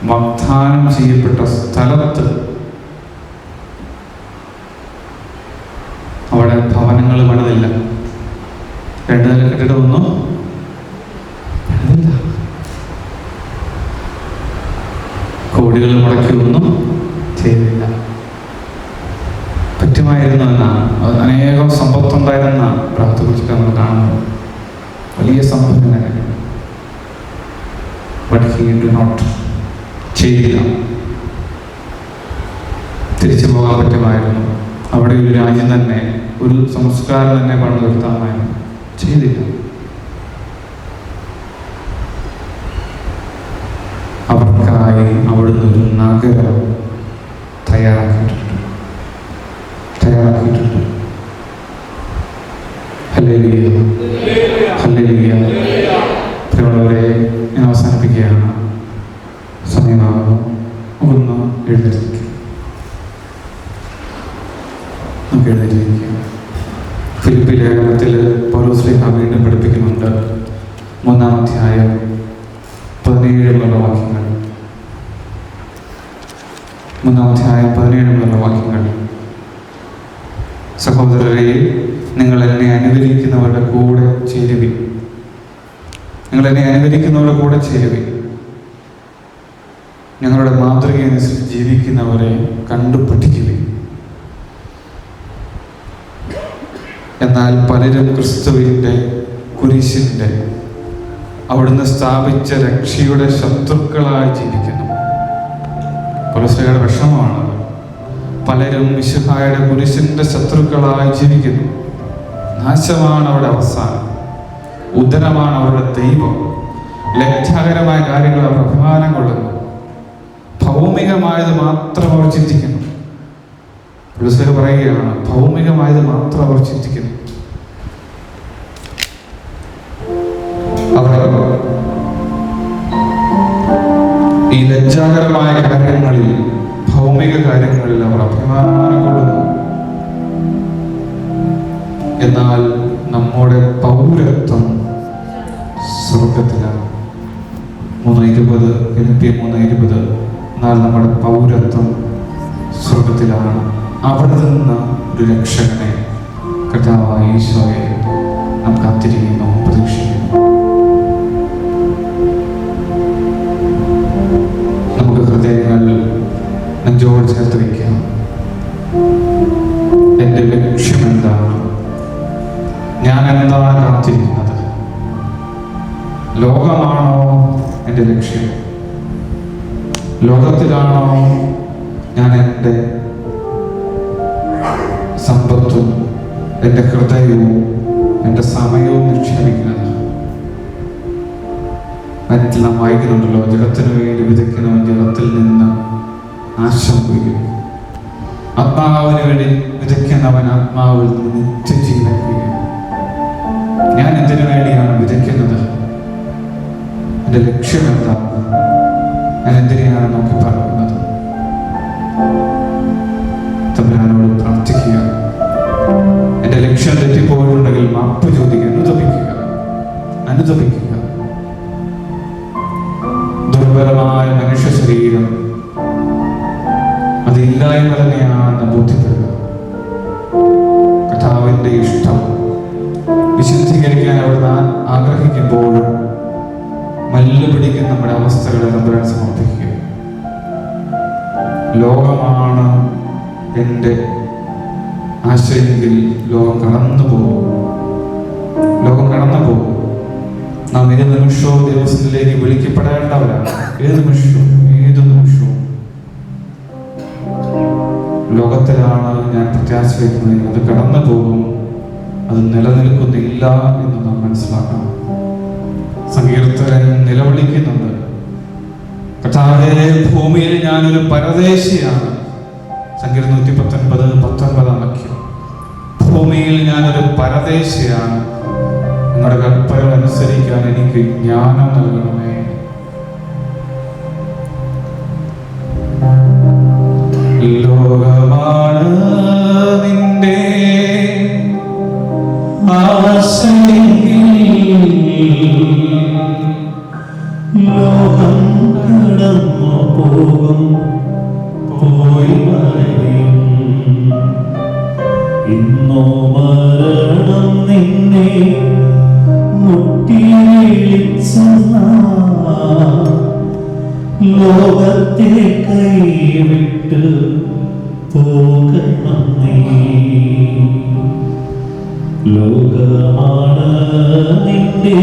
വാഗ്ദാനം ചെയ്യപ്പെട്ട സ്ഥലത്ത് അവിടെ ഭവനങ്ങൾ പണിതില്ല. 2 നില കെട്ടിടമൊന്നും പണിതില്ല. കോടികൾ മുടക്കിയൊന്നും ചെയ്തില്ല. പറ്റുമായിരുന്നു എന്നാണ്. അത് അനേകം സമ്പത്തുണ്ടായിരുന്ന പ്രാർത്ഥന കുറിച്ചൊക്കെ നമ്മൾ കാണുന്നത്. വലിയ സമ്പന്നനായിരുന്നു. ബട്ട് ഹി ഡു നോട്ട് ചെയ്തില്ല. തിരിച്ചു പോകാൻ പറ്റുമായിരുന്നു. അവിടെ ഒരു രാജ്യം തന്നെ, ഒരു സംസ്കാരം തന്നെ പണിത് നിർത്താമായിരുന്നു. ചെയ്തില്ല. അവർക്കായി അവിടുന്ന് ഒരു നഗരം തയ്യാറാക്കിയിട്ടുണ്ട്. Hallelujah, hallelujah. പ്രിയമുള്ളവരെ, ഞാൻ അവസാനിപ്പിക്കുകയാണ്. സമയമാകുന്നു. ഒന്ന് എഴുന്നേൽക്കുക. നമുക്ക് എഴുന്നേറ്റിരിക്കുക. ഫിലിപ്പി ലേഖനത്തിൽ പൗലോസ് വീണ്ടും പഠിപ്പിക്കുന്നുണ്ട്. 3-ാം അധ്യായം 17 വാക്യങ്ങൾ. 3-ാം അധ്യായം 17 വാക്യങ്ങൾ. സഹോദരരെ, നിങ്ങൾ എന്നെ അനുകരിക്കുന്നവരുടെ കൂടെ ചേരുവിൻ. നിങ്ങൾ എന്നെ അനുകരിക്കുന്നവരുടെ കൂടെ ചേരുവി. ഞങ്ങളുടെ മാതൃകയനുസരിച്ച് ജീവിക്കുന്നവരെ കണ്ടു പഠിക്കുകയും. എന്നാൽ പലരും ക്രിസ്തുവിൻ്റെ കുരിശിൻ്റെ അവിടുന്ന് സ്ഥാപിച്ച രക്ഷയുടെ ശത്രുക്കളായി ജീവിക്കുന്നു. പൗലോസ്ലീഹയുടെ വിഷമമാണ്. പലരും മിശിഹായുടെ കുരിശിൻ്റെ ശത്രുക്കളായി ജീവിക്കുന്നു. നാശമാണ് അവരുടെ അവസാനം, ഉദരമാണ് അവരുടെ ദൈവം. ലജ്ജാകരമായ കാര്യങ്ങൾ അവർ അഭിമാനം കൊള്ളുന്നു. ഭൗമികമായത് മാത്രം അവർ ചിന്തിക്കുന്നു. പൗലോസ് പറയുകയാണ്, ഭൗമികമായത് മാത്രം അവർ ചിന്തിക്കുന്നു. അവർ ഈ ലജ്ജാകരമായ കാര്യങ്ങളിൽ, ഭൗമിക കാര്യങ്ങളിൽ അവർ അഭിമാനം കൊള്ളുന്നു. എന്നാൽ നമ്മുടെ പൗരത്വം സ്വർഗത്തിലാണ്. 3:20 ഫിലിപ്പിയർ 3:20. എന്നാൽ നമ്മുടെ പൗരത്വം സ്വർഗത്തിലാണ്. അവിടെ നിന്ന് ഒരു രക്ഷകനെ, കർത്താവായ ഈശോയെ നാം കാത്തിരിക്കുന്നു, പ്രതീക്ഷിക്കുന്നു. നമുക്ക് ഹൃദയങ്ങൾ നെഞ്ചോട് ചേർത്ത് വയ്ക്കാം. എൻ്റെ ലക്ഷ്യം എന്താണ്? ഞാൻ എന്താണ് കാത്തിരിക്കുന്നത്? ലോകമാണോ എൻ്റെ ലക്ഷ്യം? ലോകത്തിലാണോ ഞാൻ എൻ്റെ സമ്പത്തും എൻ്റെ ഹൃദയവും എൻ്റെ സമയവും നിക്ഷേപിക്കുന്നത്? മറ്റിൽ നാം വായിക്കുന്നുണ്ടല്ലോ, ജലത്തിനു വേണ്ടി വിതയ്ക്കുന്നവൻ ജലത്തിൽ നിന്ന് നാശം വീഴും, ആത്മാവിന് വേണ്ടി വിതയ്ക്കുന്നവൻ ആത്മാവിൽ നിന്ന് നിത്യജീവൻ വീഴും. ഞാൻ എന്തിനു വേണ്ടിയാണ് വിതയ്ക്കുന്നത്? എൻ്റെ ലക്ഷ്യം എന്താണ്? ഞാൻ എന്തിനെയാണ് നോക്കി പറയുന്നത്? തമ്പുരാനോട് പ്രാർത്ഥിക്കുക. എൻ്റെ ലക്ഷ്യം തെറ്റിപ്പോയിട്ടുണ്ടെങ്കിൽ മാപ്പ് ചോദിക്കുക, അനുതപിക്കുക. ദുർബലമായ മനുഷ്യ ശരീരം അതില്ലായ്മ തന്നെയാണെന്ന് ബോധ്യപ്പെടുക. കർത്താവിൻ്റെ ഇഷ്ടം വിശുദ്ധീകരിക്കാൻ അവിടുന്ന് ആഗ്രഹിക്കുമ്പോഴും മല്ല് പിടിക്കുന്ന നമ്മുടെ അവസ്ഥകളെ തമ്പുരാൻ സമർപ്പിക്കുക. ലോകമാണ് എൻ്റെ ആശയെങ്കിൽ ലോകം കടന്നു പോകും. നാം ഏത് നിമിഷവും ദിവസത്തിലേക്ക് വിളിക്കപ്പെടേണ്ടവരാണ്. ഏത് നിമിഷവും ലോകത്തിലാണ് ഞാൻ പ്രത്യാശ വയ്ക്കുന്നത്. അത് കടന്നു പോകും, അത് നിലനിൽക്കുന്നില്ല എന്ന് നാം മനസ്സിലാക്കണം. സങ്കീർത്തകൻ നിലവിളിക്കുന്നുണ്ട്, കർത്താവേ, ഭൂമിയിൽ ഞാനൊരു പരദേശിയാണ്. സങ്കീർത്തനം 119:19. ഭൂമിയിൽ ഞാനൊരു പരദേശിയാണ്. നിങ്ങളുടെ കൽപ്പനകൾ അനുസരിക്കാൻ എനിക്ക് ജ്ഞാനം നൽകണമേ. ലോകമാണ് നിന്റെ ലോകം കടന്നു പോകും, പോയി മറയും. ഇന്നോ മരണം നിന്നെ മുട്ടി വിളിച്ചെന്ന ലോകത്തെ കൈവിട്ട് പോകണം നീ. ലോകമാണ് നിന്റെ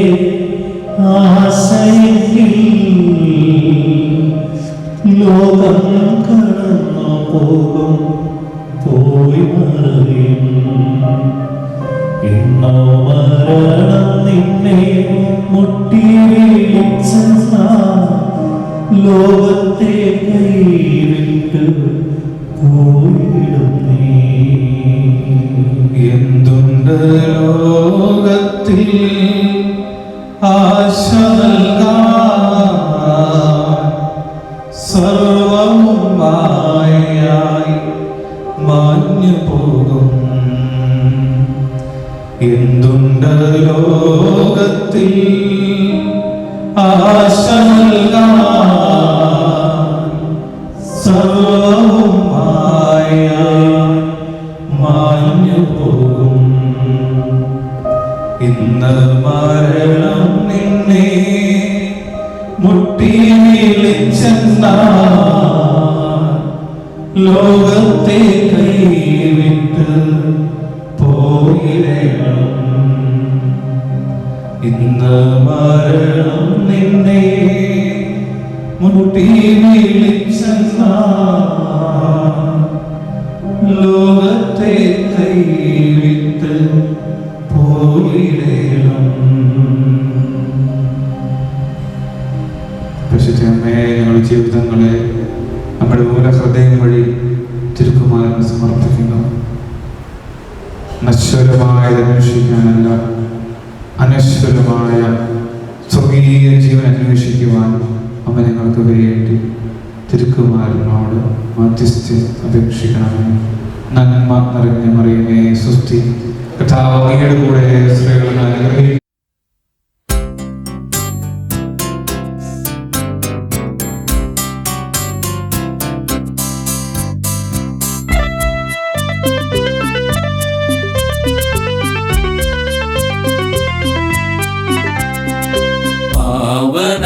ആശയെങ്കിൽ ലോകം കടന്നു പോകും, പോയി മറയും. ഇന്നോ മരണം നിന്നെ മുട്ടി വിളിച്ചെന്ന ലോകത്തെ കൈവിട്ട് പോയിടും നീ. എന്തുണ്ട് ലോകത്തിൽ ആശ നൽകാൻ? സർവവും മായയായി മാഞ്ഞു പോകും. എന്തുണ്ട് ലോകത്തിൽ ആശ നൽകാൻ? സർവവും മായയായി മാഞ്ഞു പോകും. ഇന്ന് മരണം നിന്നെ ലോകത്തെ കൈവിട്ട് പോയിടണം. ഇന്ന് മരണം നിന്നെ മുട്ടി വിളിച്ചെന്നാൽ ലോകത്തെ കൈവിട്ട് പോയിടണം. പരിശുദ്ധമേ, ഞങ്ങളുടെ ജീവിതങ്ങളെ നമ്മുടെ മൂല ഹൃദയം വഴി തിരുക്കുമാരന് സമർപ്പിക്കുന്നു. നശ്വരമായത് അന്വേഷിക്കാനല്ല, അനശ്വരമായ സ്വർഗീയ ജീവൻ അന്വേഷിക്കുവാൻ അമ്മ ഞങ്ങൾക്ക് വേണ്ടി തിരുക്കുമാരനോട് മധ്യസ്ഥ്യം അപേക്ഷിക്കണമേ. നന്മ നിറഞ്ഞ മറിയമേ സ്വസ്തി, കർത്താവ് അങ്ങയുടെ കൂടെ സ്ത്രീകളിൽ അനുഗ്രഹിക്കുന്നു.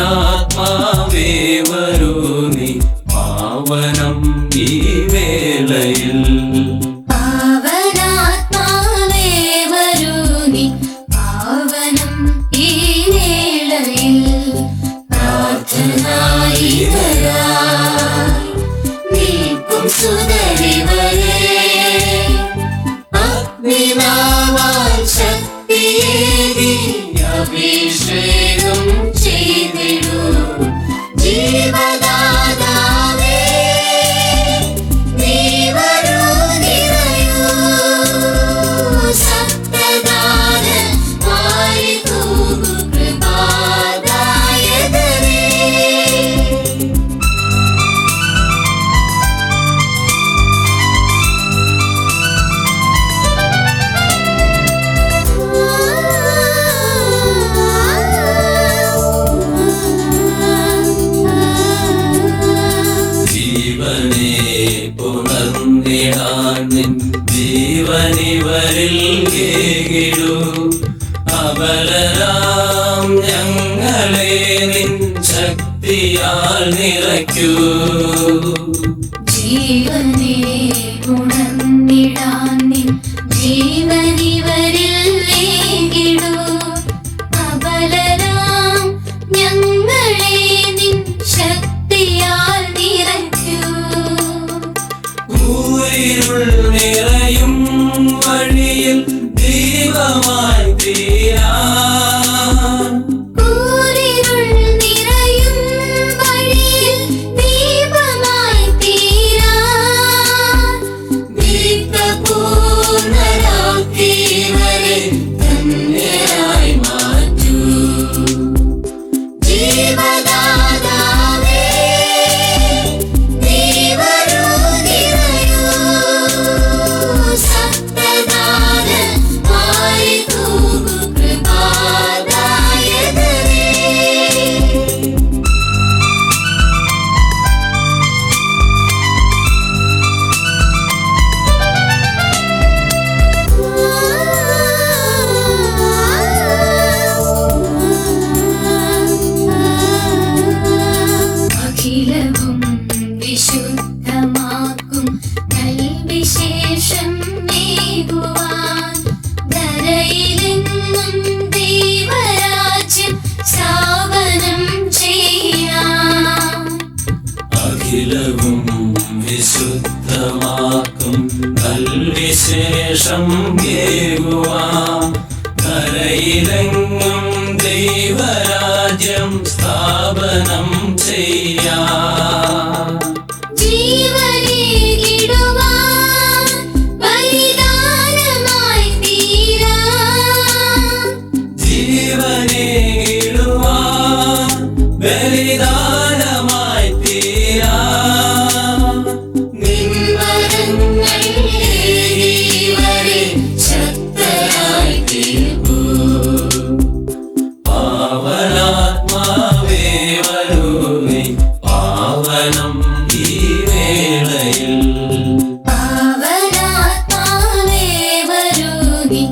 പാവനാത്മാവേ വരൂ നീ, പാവനം ഈ വേളയിൽ. പാവനാത്മാവേ വരൂ നീ, പാവനം ഈ വേളയിൽ. പ്രാർത്ഥനായിതരായി നിൽക്കും സുതരിവരെ, അഗ്നിനാവാൽ ശക്തിയേകി അഭിഷേകം ചെയ്തിടൂ. ജീവദാതാവേ, നീ വരൂ നിറയൂ. സപ്തദാനമായി തൂകൂ കൃപാദായകനേ. ജീവനെ പുണർന്നിടാൻ നിൻ ജീവനിവരിൽ കേകിടൂ. അബലരാം ഞങ്ങളെ നിൻ ശക്തിയാൽ നിറയ്ക്കൂ. ജീവനെ ഉണർന്നിടാൻ നിൻ ജീവനിവരിൽ വേകിടൂ. അബലരാം ഞങ്ങളെ നിൻ ശക്തിയാൽ നിറയ്ക്കൂ. ഊരിരുൾ നിറയും വഴിയിൽ ദീപമായി തീരാൻ. കൂരിരുൾ നിറയും വഴിയിൽ ദീപമായി തീരാൻ. ദീപ്തപൂർണ്ണരാക്കിയവരെ ധന്യരായി മാറ്റൂ. ജീവദാതാവേ, നീ വരൂ നിറയൂ. സപ്തദാനമായി തൂകൂ കൃപാദായകനേ. അഖിലവും വിശുദ്ധമാക്കും നൽവിശേഷം മേകുവാൻ ധരയിലെങ്ങും ദൈവരാജ്യം സ്ഥാപനം ചെയ്യാം. അഖിലവും വിശുദ്ധമാക്കും നൽവിശേഷം കേകുവാൻ കരയിലെങ്ങും ദൈവരാജ്യം സ്ഥാപനം ചെയ്യാം. ജീവനേകിടുവാൻ ബലിദാനമായി തീരാൻ. ജീവനേകിടുവാൻ ബലിദാനമായി തീരാൻ. നിൻവരങ്ങൾ ഏകിയവരെ ശക്തരായി തീർക്കൂ. പാവനാത്മാവേ വരൂ നീ, പാവനം ഈ വേളയിൽ. പാവനാത്മാവേ വരൂ നീ,